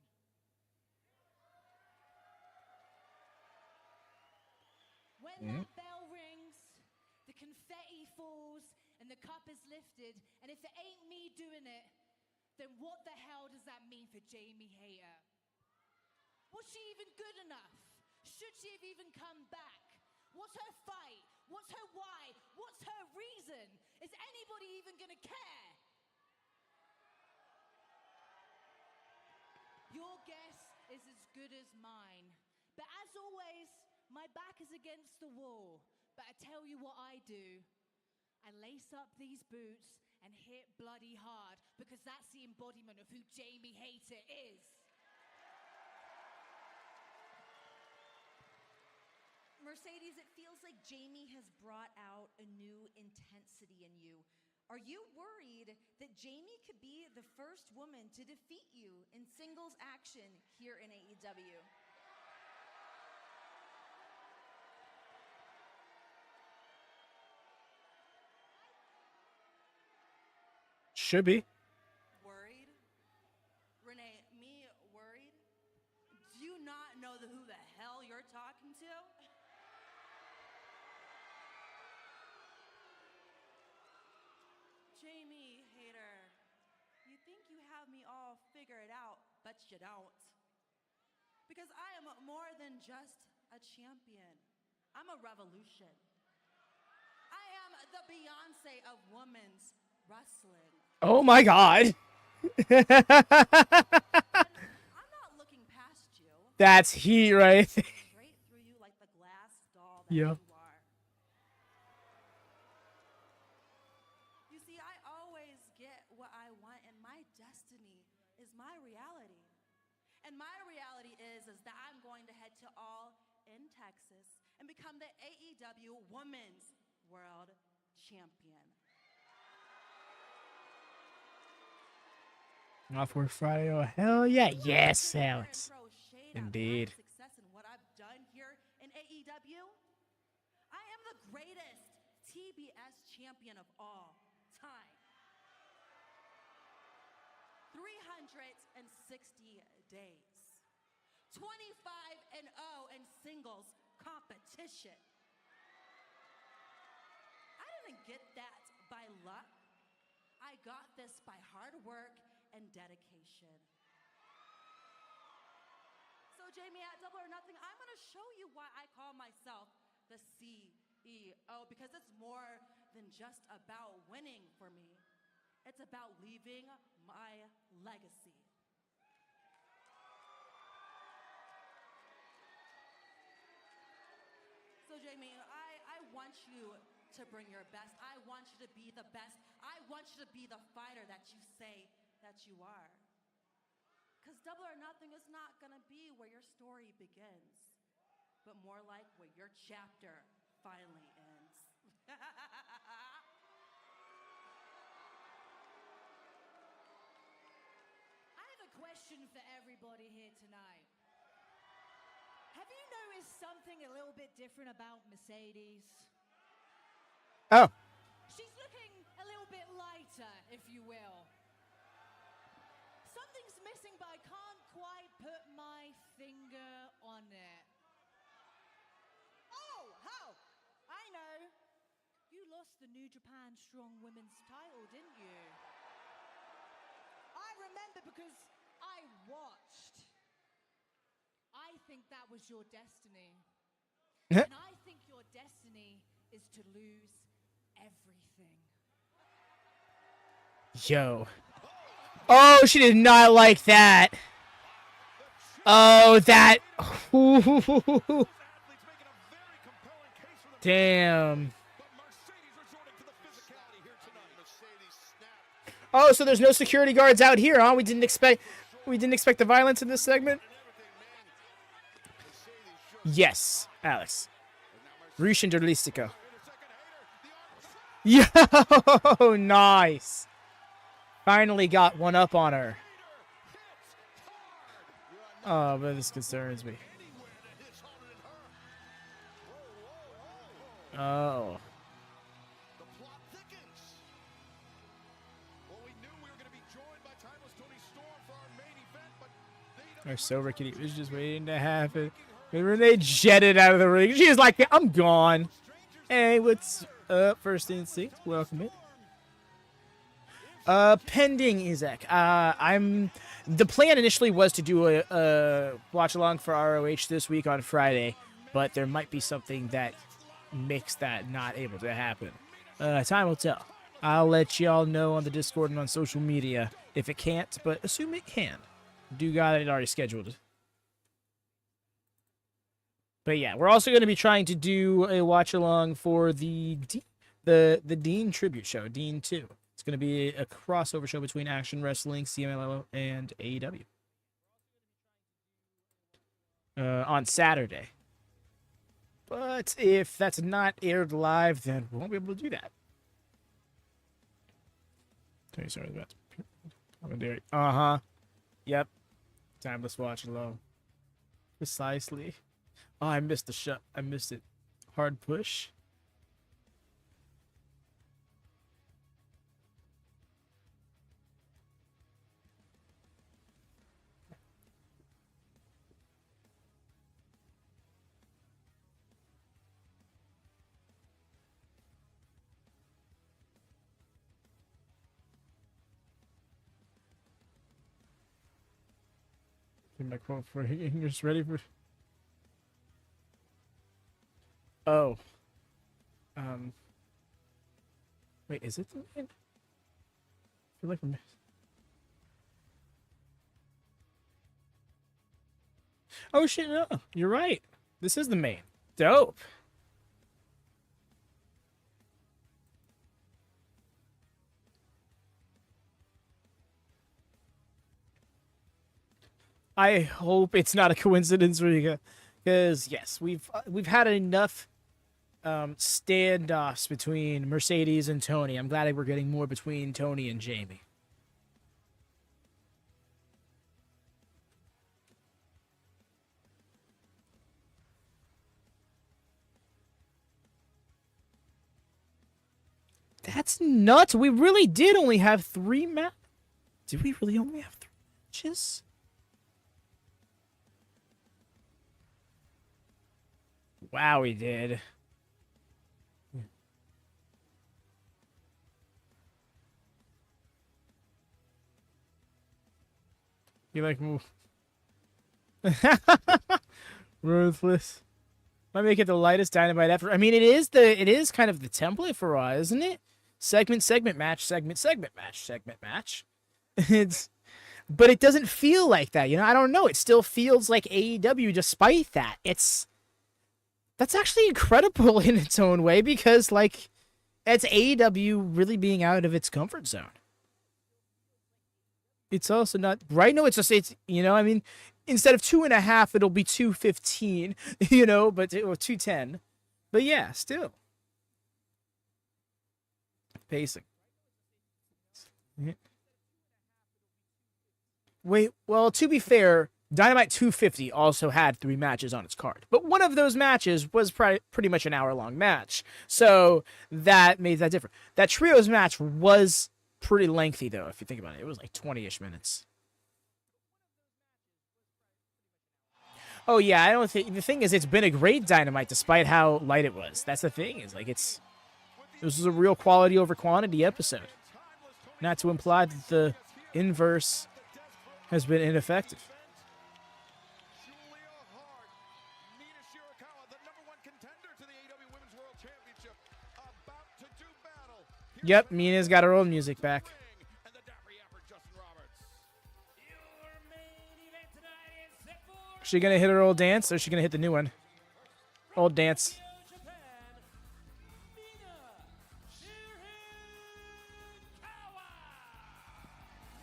When that bell rings, the confetti falls, and the cup is lifted, and if it ain't me doing it, then what the hell does that mean for Jamie Hayter? Was she even good enough? Should she have even come back? What's her fight? What's her why? What's her reason? Is anybody even gonna care? Your guess is as good as mine. But as always, my back is against the wall. But I tell you what I do. I lace up these boots and hit bloody hard, because that's the embodiment of who Jamie Hayter is. Mercedes, it feels like Jamie has brought out a new intensity in you. Are you worried that Jamie could be the first woman to defeat you in singles action here in AEW? Should be. Worried? Renee, me worried? Do you not know who the hell you're talking to? Jamie Hayter, you think you have me all figured out, but you don't. Because I am more than just a champion. I'm a revolution. I am the Beyonce of women's wrestling. Oh my God. I'm not looking past you. That's heat right there. Straight through you like the glass doll that you are. You see, I always get what I want, and my destiny is my reality. And my reality is that I'm going to head to All in Texas and become the AEW Women's World Champion. Off work Friday. Oh, hell yeah. Yes, Alex. Indeed. Success in what I've done here in AEW. I am the greatest TBS champion of all time. 360 days. 25-0 in singles competition. I didn't get that by luck. I got this by hard work and dedication. So Jamie, at Double or Nothing, I'm gonna show you why I call myself the CEO, because it's more than just about winning for me. It's about leaving my legacy. So Jamie, I want you to bring your best. I want you to be the best. I want you to be the fighter that you say that you are. Because Double or Nothing is not gonna be where your story begins, but more like where your chapter finally ends. I have a question for everybody here tonight. Have you noticed something a little bit different about Mercedes? Oh. She's looking a little bit lighter, if you will. Something's missing, but I can't quite put my finger on it. Oh, I know. You lost the New Japan Strong Women's title, didn't you? I remember because I watched. I think that was your destiny. And I think your destiny is to lose everything. Yo. Oh, she did not like that. Oh, that. Damn. Oh, so there's no security guards out here, huh? We didn't expect the violence in this segment. Yes, Alex. Rishin Durlistico. Yo, nice. Finally got one up on her. Oh, but this concerns me. Oh. They're so rickety. It was just waiting to happen. When they jetted out of the ring, she was like, I'm gone. Hey, what's up, First Instinct? Welcome in. Pending Izek. The plan initially was to do a watch along for ROH this week on Friday, but there might be something that makes that not able to happen. Time will tell. I'll let y'all know on the Discord and on social media if it can't, but assume it can. Do got it already scheduled. But yeah, we're also going to be trying to do a watch along for the Dean tribute show, Dean 2. It's going to be a crossover show between Action Wrestling, CMLL, and AEW. On Saturday. But if that's not aired live, then we won't be able to do that. Tony, sorry about that. Uh-huh. Yep. Timeless watch along. Precisely. Oh, I missed the shot. I missed it. Hard push. Get my quote for English ready for. Oh. Wait, is it the main? I feel like I'm. Oh shit! No, you're right. This is the main. Dope. I hope it's not a coincidence, Rika, because yes, we've had enough standoffs between Mercedes and Toni. I'm glad we're getting more between Toni and Jamie. That's nuts. We really did only have 3 matches. Did we really only have 3 matches? Wow, we did. You like move? Ruthless. Might make it the lightest Dynamite ever. I mean, it is kind of the template for Raw, isn't it? Segment, match, segment, match, segment, match. But it doesn't feel like that, you know? I don't know. It still feels like AEW despite that. That's actually incredible in its own way because, like, it's AEW really being out of its comfort zone. It's also not right. No, it's you know, I mean, instead of 2.5, it'll be 2:15, you know, or 2:10. But yeah, still. Pacing. Wait, well, to be fair, Dynamite 250 also had 3 matches on its card. But one of those matches was pretty much an hour-long match. So that made that different. That Trios match was pretty lengthy, though, if you think about it. It was like 20-ish minutes. Oh, yeah, I don't think... The thing is, it's been a great Dynamite despite how light it was. That's the thing, is like this was a real quality over quantity episode. Not to imply that the inverse has been ineffective. Yep, Mina's got her old music back. Is she gonna hit her old dance, or is she gonna hit the new one? Old dance.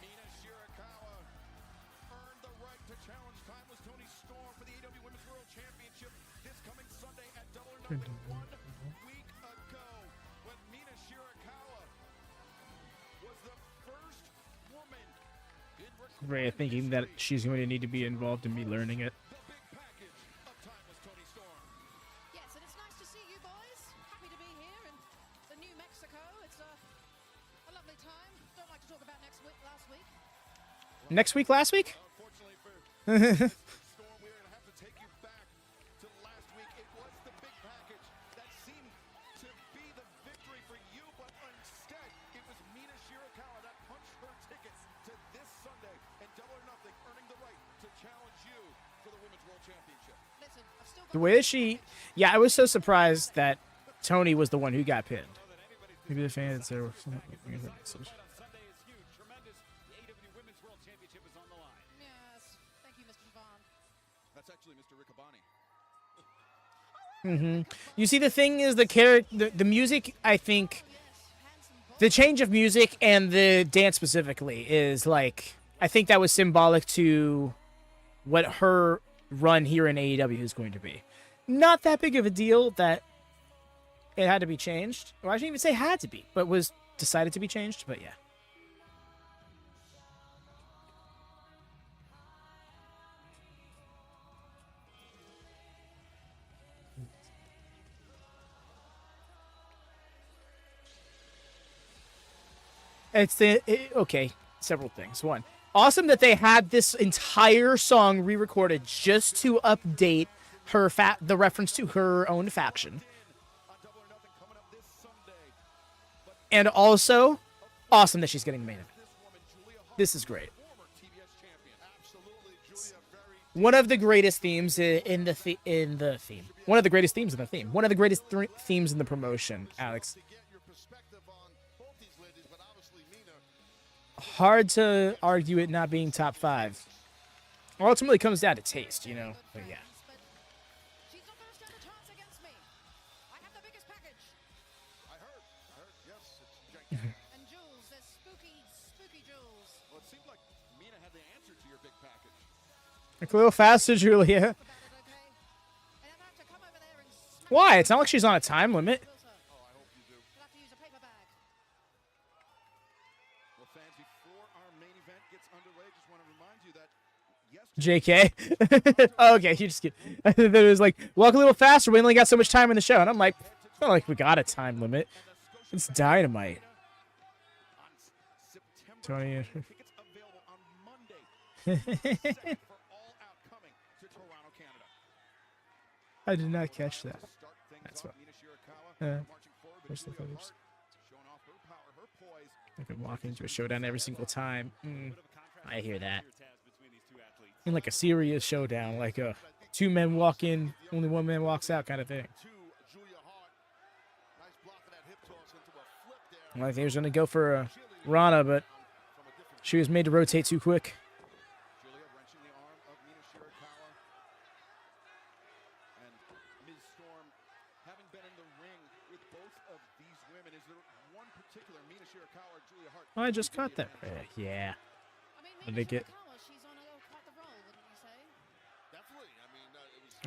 Mina Shirakawa earned the right to challenge timeless Toni Storm for the AEW Women's World Championship this coming Sunday at Double or Nothing. 1 week ago, when Mina Shirakawa was the first woman in Ray thinking that she's going to need to be involved in me learning it. Yes, and it's nice to see you boys. Happy to be here in the New Mexico. It's a lovely time. Don't like to talk about last week. Next week, last week? Unfortunately for Storm, we're going to have to take you back to last week. It was the big package that seemed to be the victory for you, but instead it was Mina Shirakawa that punched her ticket to this Sunday and Double or Nothing, earning the right to challenge you for the Women's World Championship. Listen, I've still got The way that she... Yeah, I was so surprised that Toni was the one who got pinned. Maybe the fans there were... Sunday is huge, tremendous. The AEW Women's World Championship is on the line. Yes, thank you, Mr. Javon. That's actually Mr. Riccaboni. You see, the thing is, the music, I think... The change of music and the dance specifically is like... I think that was symbolic to what her run here in AEW is going to be. Not that big of a deal that it had to be changed. Or I shouldn't even say had to be, but was decided to be changed. But yeah. Okay, several things. One, awesome that they had this entire song re-recorded just to update her the reference to her own faction. And also, awesome that she's getting the main event. This is great. One of the greatest themes in the theme. One of the greatest themes in the theme. One of the greatest themes in the promotion, Alex. Hard to argue it not being top 5. Ultimately, comes down to taste, you know. But yeah. She's not going to stand a chance against me. I have the biggest package. I heard, yes, it's gigantic. And jewels, there's spooky jewels. Well, it seemed like Mina had the answer to your big package. A little faster, Julia. Why? It's not like she's on a time limit. JK. Okay, you just get. Then it was like, walk a little faster. We only got so much time in the show, and I'm like, it's not like we got a time limit. It's Dynamite. Tony. I did not catch that. That's what. Where's the footage? I could walk into a showdown every single time. I hear that. In like a serious showdown, like a 2 men walk in, only 1 man walks out kind of thing. Well, I think he was going to go for a Rana, but she was made to rotate too quick. Oh, I just caught that. Yeah. What did they get?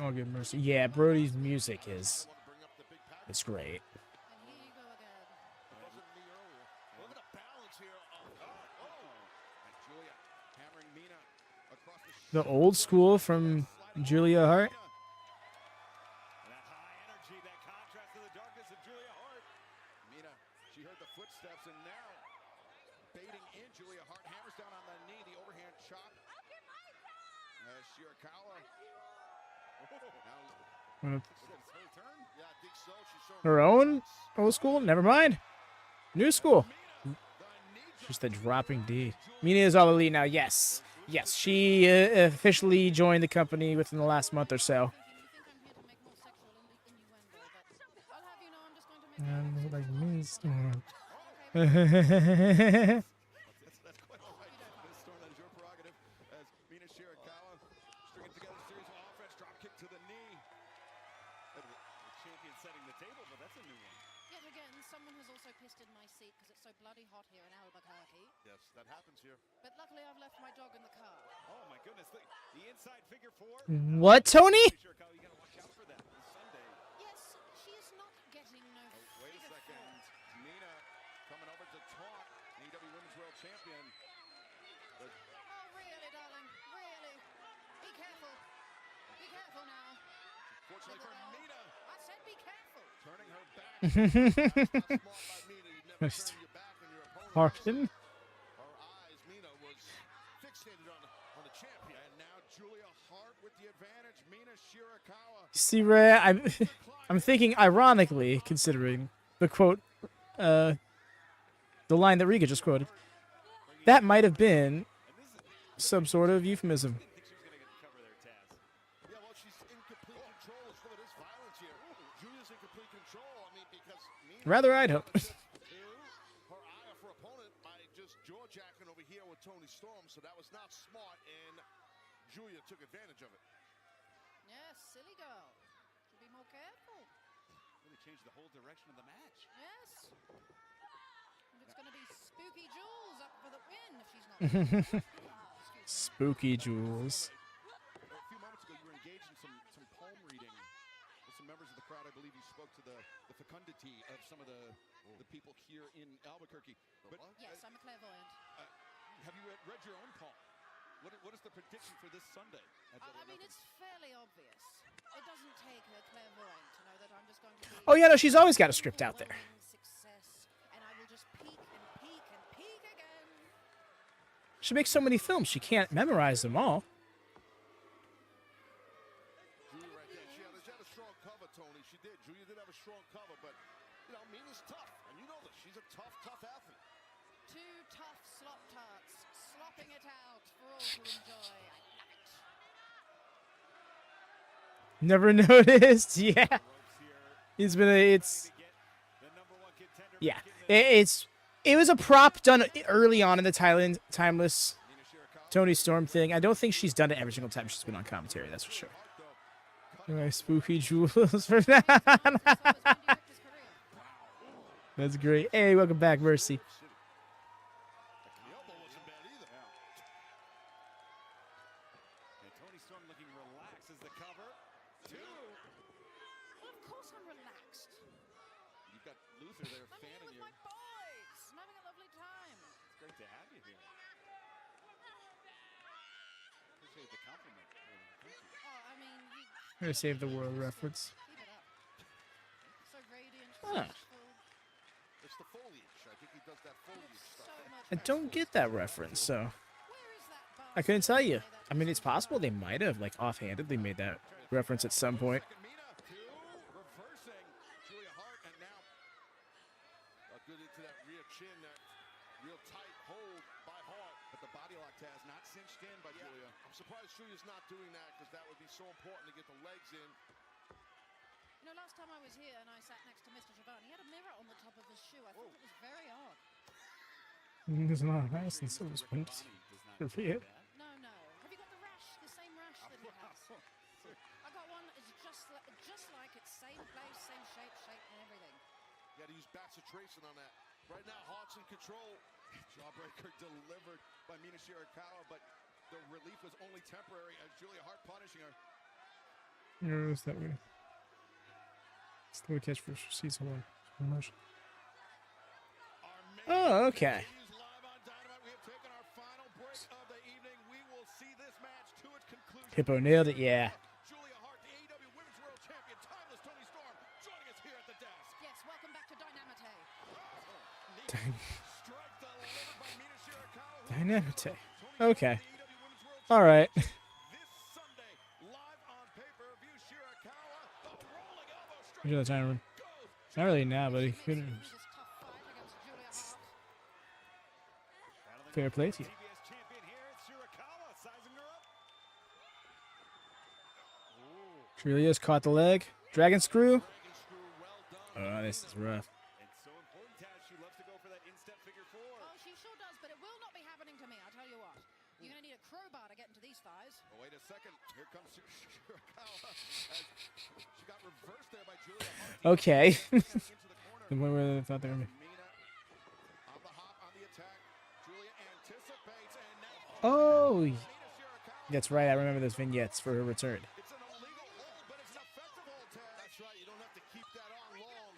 Oh, good mercy. Yeah, Brody's music is great. The old school from Julia Hart. Mina, she heard the footsteps and now baiting in. Julia Hart hammers down on the knee, the overhand chop. Shirakawa. Her own old school? Never mind. New school. Just the dropping D. Mina is all elite now. Yes. Yes, she officially joined the company within the last month or so. Like Miz. That's quite all right. Miss Storm, that is your prerogative. As Mina Shirakawa stringing together a series of offense, drop kick to the knee. The champion setting the table, but that's a new one. Yet again, someone has also pissed in my seat because it's so bloody hot here in Albuquerque. Yes, that happens here. But luckily, I've left my dog in the car. Oh my goodness, the inside figure four. What, Tony? Shirakawa, you gotta watch out for that this Sunday. Yes, she is not getting no Wait a figure second. four. Mina coming over to taunt AEW Women's World Champion. Oh, really, darling? Really? Be careful. Be careful now. Fortunately for Mina, I said be careful. turning her back. That's not smart by Mina. You never turn your back on your opponent. Harkin. Her eyes, Mina was fixated on the champion. And now Julia Hart with the advantage. Mina Shirakawa. See, Ray, I'm thinking ironically, considering the quote, the line that Rika just quoted, that might have been some sort of euphemism. Yeah, well, she's in complete control of some of this violence here. Julia's in complete control. I mean, because Mina Rather, I'd hope. her eye off her opponent by just jaw-jacking over here with Toni Storm, so that was not smart, and Julia took advantage of it. Yes, silly girl. Should be more careful. Really changed the whole direction of the match. Yes. And it's going to be Spooky Jules up for the win if she's not. Spooky Jules. A few moments ago, you were engaged in some palm reading with some members of the crowd. I believe you spoke to the fecundity of some of the people here in Albuquerque. But Yes, I'm a clairvoyant. have you read your own palm? What is the prediction for this Sunday? I mean, it's fairly obvious. It doesn't take a clairvoyant to know that I'm just going to be Oh, yeah, no, she's always got a script out there. success, and I will just peak and peak and peak again. She makes so many films, she can't memorize them all. Julia right there. She had a strong cover, Tony. She did. Julia did have a strong cover, but, you know, Mina's tough. And you know this. She's a tough athlete. Two tough slop tarts, slopping it out for all to enjoy. I love it. Never noticed. Yeah. It's been yeah. It was a prop done early on in the timeless Toni Storm thing. I don't think she's done it every single time she's been on commentary, that's for sure. Nice Spooky Jules for that. That's great. Hey, welcome back, Mercy. The elbow wasn't bad either. And Toni Storm looking relaxed as the cover. Two. Well, of course I'm relaxed. You've got Luther there I'm here fanning with you. my boys. I'm having a lovely time. It's great to have you here. Appreciate the compliment. Thank you. Oh, I mean, you I'm gonna save the world reference. keep it up. So radiant, Huh. peaceful. It's the foliage. I think he does that foliage stuff. So much. I don't get that reference, so Where is that I couldn't tell you. I mean, it's possible they might have, like, offhandedly made that reference at some point. Second Mina, two, reversing Julia Hart, and now good into that rear chin, that real tight hold by Hart, but the body lock has not cinched in by Julia. I'm surprised Julia's not doing that because that would be so important to get the legs in. You know, last time I was here and I sat next to Mr. Giovanni, he had a mirror on the top of his shoe. I thought it was very odd. There's not a house in Silver Springs. Good for you. No, no. Have you got the rash? The same rash that he has? I got one. It's just like it. Same place, same shape, and everything. You got to use bacitracin on that. Right now, Hart's in control. Jawbreaker delivered by Mina Shirakawa, but the relief was only temporary as Julia Hart punishing her. No, it's that way. It's the way catch for season 1. Oh, okay. Hippo nailed it, yeah. Julia Hart, the AEW Women's World Champion, timeless Toni Storm, joining us here at the desk. Yes, welcome back to Dynamite. Strike delivered by Mina Shirakawa. Dynamite. Okay. All right. This Sunday, live on pay-per-view, Shirakawa, the rolling elbow strike. Look at the time room. Not really now, but he could. Fair play to you. TBS champion here. It's Shirakawa sizing her up. Trelia's caught the leg. Dragon screw. Oh, this is rough. And so important, Taz. She loves to go for that instep Here comes Shirakawa as she got reversed there by Julia Hart. Okay. Into the corner. Where I thought they were. Mina on the hop, on the attack. Julia anticipates and now Oh, Mina Shirakawa. that's right. I remember those vignettes for her return. It's an illegal hold, but it's an effective hold, Ted. That's right. You don't have to keep that on long.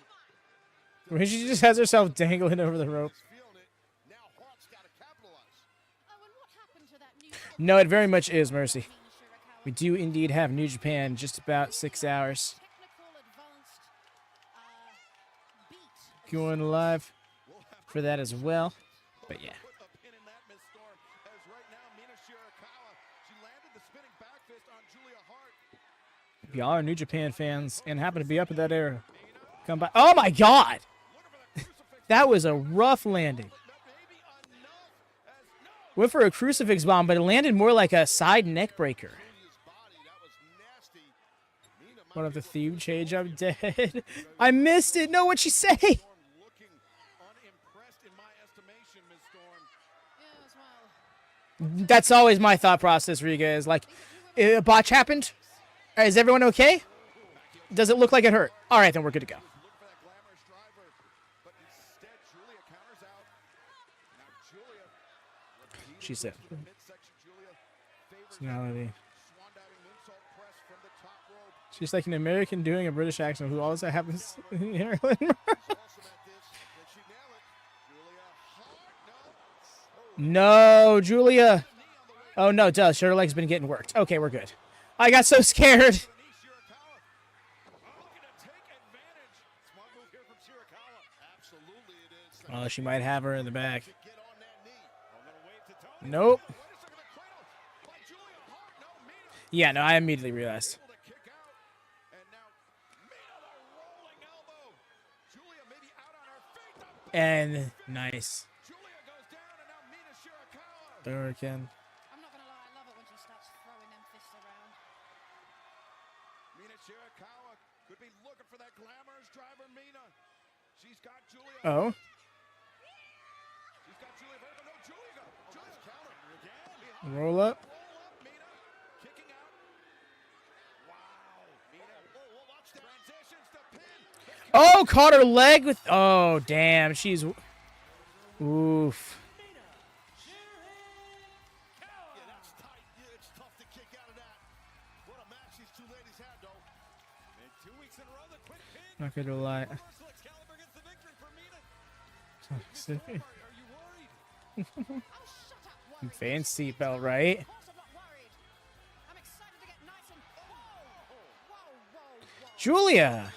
Where she just has herself dangling over the rope. He's feeling it. Now Hart's got to capitalize. Oh, and what happened to that new No, it very much is, Mercy. We do indeed have New Japan just about 6 hours. technical advanced beat? Going live for that as well. But yeah. Put a pin in that, Miss Storm, as right now Mina Shirakawa, she landed the spinning back fist on Julia Hart. If y'all are New Japan fans and happen to be up in that era, come by. Oh my God! That was a rough landing. Went for a crucifix bomb, but it landed more like a side neck breaker. Julia's body, that was nasty. Mina might One of be the theme change, I'm dead. I missed it. No, what'd she say? Storm looking unimpressed in my estimation, Miss Storm. Yeah, as well. That's always my thought process, Riga, is like, a botch happened? Is everyone okay? Does it look like it hurt? All right, then we're good to go. Look for that glamorous driver, but instead Julia counters out. Now Julia repeating She said. the midsection. Julia favors Personality. swan diving moonsault press from the top rope. She's like an American doing a British accent who always happens in Ireland. She's awesome at this. Can she nail it? Julia Hart, no. No, Julia. Oh, no, duh. Her leg's been getting worked. Okay, we're good. I got so scared. Shirakawa. Looking to take advantage. Smart move here from Shirakawa. Absolutely it is. Oh, she might have her in the back. Get on that knee. I'm gonna wave to Toni. Nope. Wait a second, the cradle by Julia Hart. No, Mina Yeah, no, I immediately realized. able to kick out. And now Mina the rolling elbow. Julia maybe out on her feet. And nice. Julia goes down and now Mina Shirakawa. There again. I'm not gonna lie, I love it when she starts throwing them fists around. Mina Shirakawa could be looking for that glamorous driver, Mina. She's got Julia. Oh. She's got Julia vertical. No, Julia's counter again. Roll up. Roll up, Mina. Kicking out. Wow. Mina. Whoa, watch that. Transitions to pin. Oh, caught her leg with. Oh, damn. She's. Oof. Yeah, that's tight. Yeah, it's tough to kick out of that. What a match these two ladies had, though. And 2 weeks in a row, the quick pin. Not gonna lie. Universal Excalibur gets the victory for Mina. Are you worried? Fan seatbelt, right? Of course I'm not worried. I'm excited to get nice and whoa. Julia.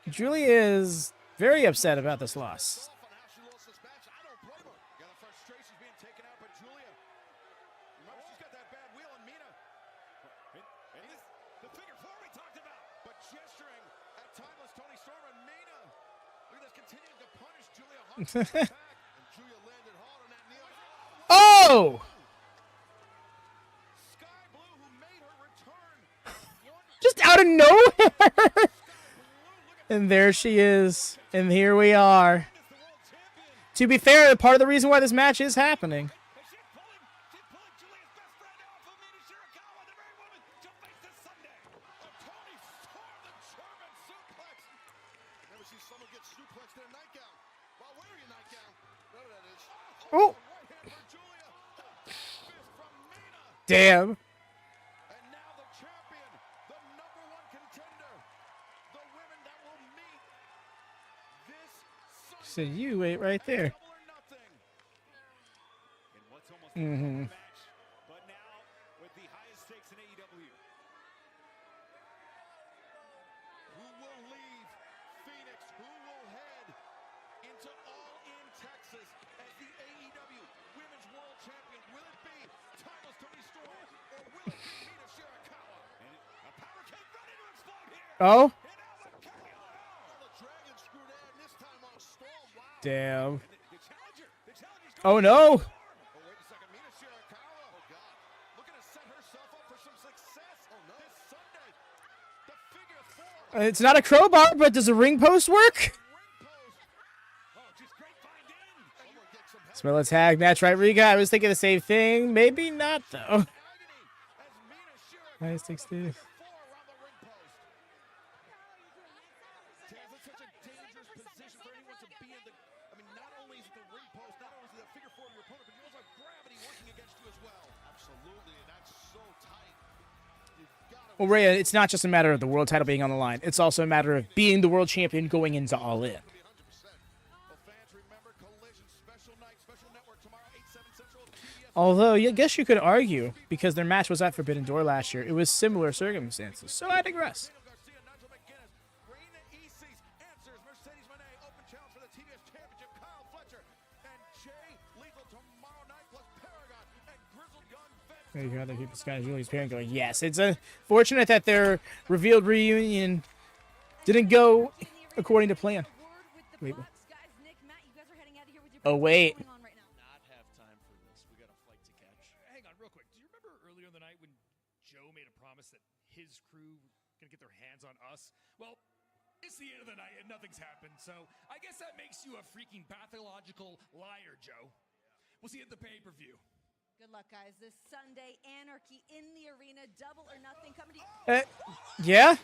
Julia is very upset about this loss. On how she lost this match, I don't blame her. Yeah, the frustration's being taken out by Julia. Remember, she's got that bad wheel on Mina. And this, the figure four we talked about. But gesturing at timeless Toni Storm and Mina. Look at this, continuing to punish Julia Hart. Attack. And Julia landed hard on that knee. Oh! Sky Blue, who made her return. Just out of nowhere. And there she is. And here we are. To be fair, part of the reason why this match is happening. She's pulling Julia's best friend off of Mina Shirakawa, the very woman to face this Sunday. A Toni Storm, the German suplex. Never seen someone get suplexed in a nightgown. While wearing a nightgown. Whatever that is. Oh! Right hand for Julia. Fist from Mina. Damn. And now the champion, the #1 contender, the women that will meet this Sunday. So you wait right there. Double or nothing. In what's almost Mhm. a match, but now with the highest stakes in AEW. Who will leave Phoenix? Who will head into All In Texas as the AEW Women's World Champion? Will it be timeless Toni Storm or will it be Mina Shirakawa? And a power kick ready to explode here. Oh? In Albuquerque, Ohio. The Dragon screwed in this time on Storm. Wow. Damn. The challenger's Oh no. Oh, wait a second. Mina Shirakawa. Oh, God. Looking to set herself up for some success this Sunday. The figure four. It's not a crowbar, but does a ring post work? Oh, just grapevine in. Someone get some help. Smell a tag match, right, Riga? I was thinking the same thing. Maybe not, though. Agony as Nice 60. Well, Rhea, it's not just a matter of the world title being on the line. It's also a matter of being the world champion going into All In. Although, I guess you could argue, because their match was at Forbidden Door last year, it was similar circumstances. So I digress. There you go. They keep this guy Julie's parent going. Yes, it's unfortunate that their revealed reunion didn't go according to plan. Wait. Oh wait. Not have time for this. We got a flight to catch. Hang on, real quick. Do you remember earlier in the night when Joe made a promise that his crew gonna get their hands on us? Well, it's the end of the night and nothing's happened. So I guess that makes you a freaking pathological liar, Joe. We'll see you at the pay-per-view. Good luck, guys. This Sunday, Anarchy in the arena, Double or Nothing coming to you. Yeah.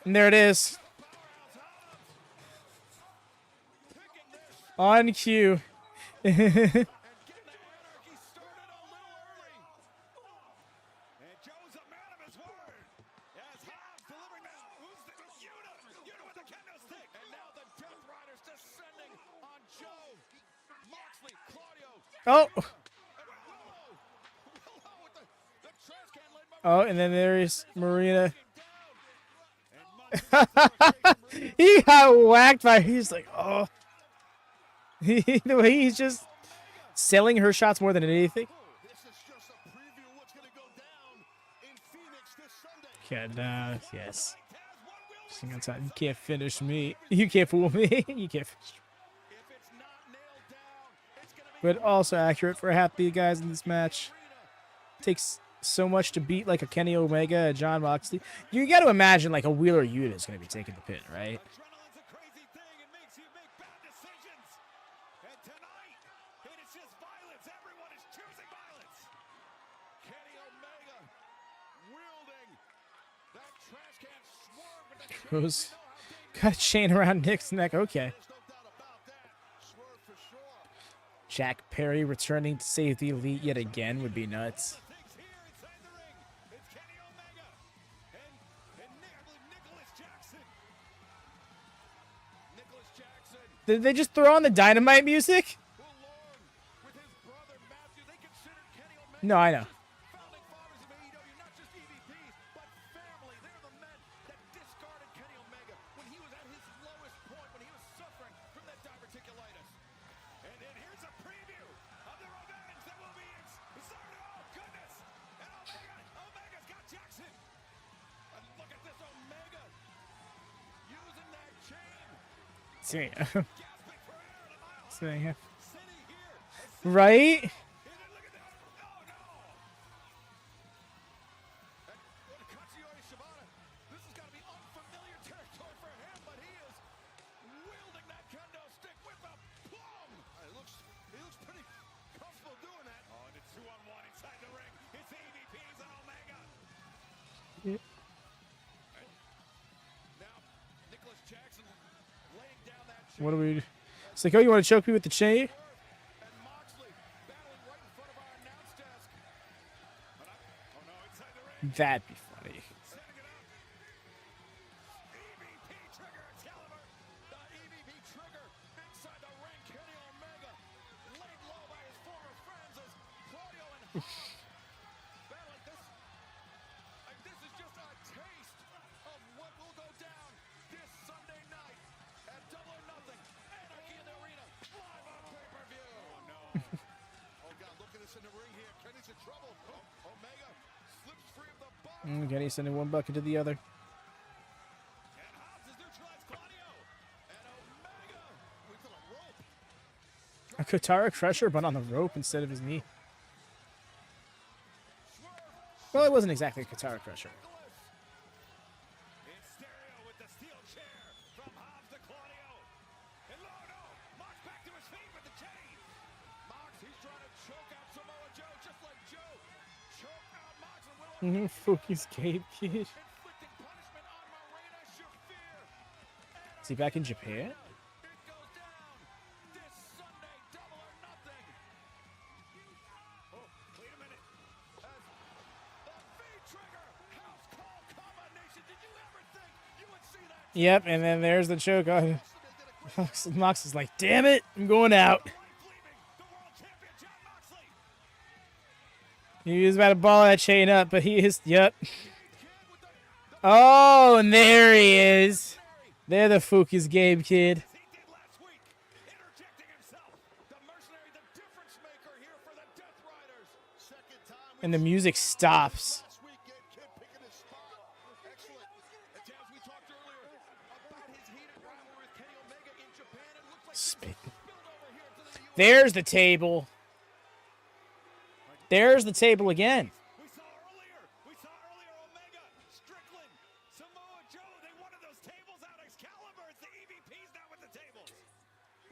And there it is. On cue. Oh. Oh, and then there's Marina. He got whacked by. He's like, oh. The way he's just selling her shots more than anything. Yeah, yes. Outside. You can't finish me. You can't fool me. You can't finish me. But also accurate for half the guys in this match. Takes so much to beat like a Kenny Omega, a John Moxley. You got to imagine like a Wheeler Yuta is going to be taking the pin, right? Goes, got a chain around Nick's neck. Okay. Jack Perry returning to save the Elite yet again would be nuts. Did they just throw on the Dynamite music? No, I know. Right? What do we? It's like, oh, you want to choke me with the chain? That'd be funny. Kenny sending one bucket to the other. A Katara Crusher, but on the rope instead of his knee. Well, it wasn't exactly a Katara Crusher. Focus Gabe Kid. Is he back in Japan? Yep, and then there's the choke on. Mox is like, damn it, I'm going out. He was about to ball that chain up, but he is, yep. Oh, and there he is. There the Focus Gabe Kid. And the music stops. There's the table. There's the table again. We saw earlier Omega, Strickland, Samoa Joe. They wanted those tables out. Excalibur, it's the EVPs now with the tables.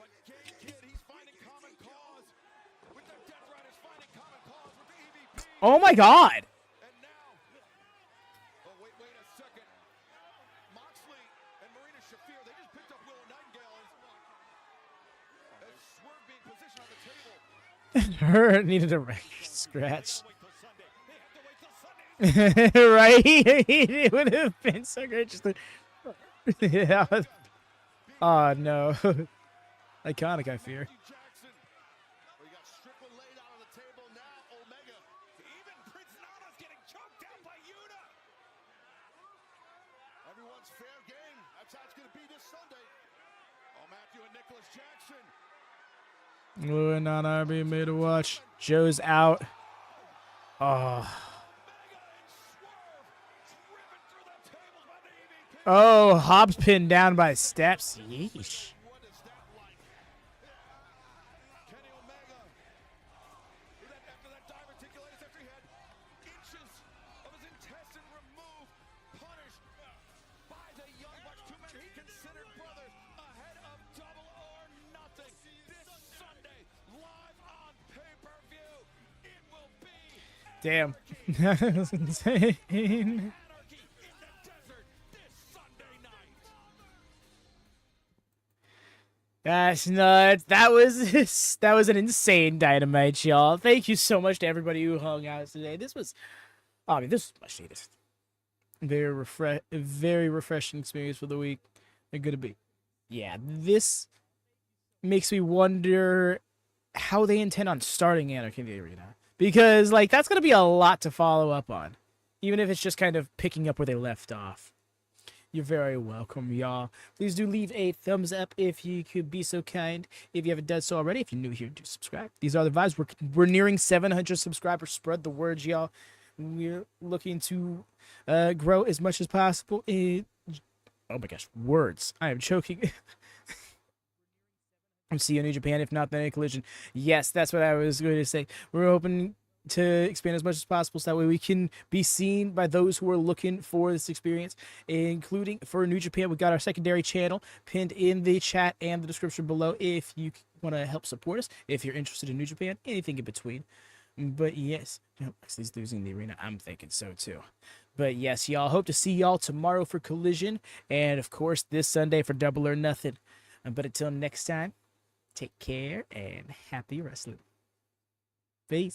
But Gabe Kid, he's finding common cause with the Death Riders, finding common cause with the EVPs. Oh my God. And now, oh wait a second. Moxley and Marina Shafir, they just picked up Willow Nightingale as Swerve being positioned on the table. Her needed a record scratch. Right? It would have been so great just to... Yeah. Oh, no. Iconic, I fear. Everyone's fair game. That's how it's going to be this Sunday. Oh, Matthew and Nicholas Jackson. Ooh, not RB made a watch. Joe's out. Oh. Oh, Hobbs pinned down by steps. Yeesh. Damn. That was insane. That's nuts. That was an insane Dynamite, y'all. Thank you so much to everybody who hung out today. This was, I mean, this was much needed. Very refreshing experience for the week. They're gonna be. Yeah, this makes me wonder how they intend on starting Anarchy in the Arena. Because, like, that's going to be a lot to follow up on. Even if it's just kind of picking up where they left off. You're very welcome, y'all. Please do leave a thumbs up if you could be so kind. If you haven't done so already, if you're new here, do subscribe. These are the vibes. We're nearing 700 subscribers. Spread the word, y'all. We're looking to grow as much as possible. Oh my gosh, words. I am choking. See you in New Japan, if not, then a Collision. Yes, that's what I was going to say. We're hoping to expand as much as possible so that way we can be seen by those who are looking for this experience, including for New Japan. We got our secondary channel pinned in the chat and the description below if you want to help support us, if you're interested in New Japan, anything in between. But yes, Moxley's losing the arena. I'm thinking so too. But yes, y'all, hope to see y'all tomorrow for Collision, and of course this Sunday for Double or Nothing. But until next time, take care and happy wrestling. Peace.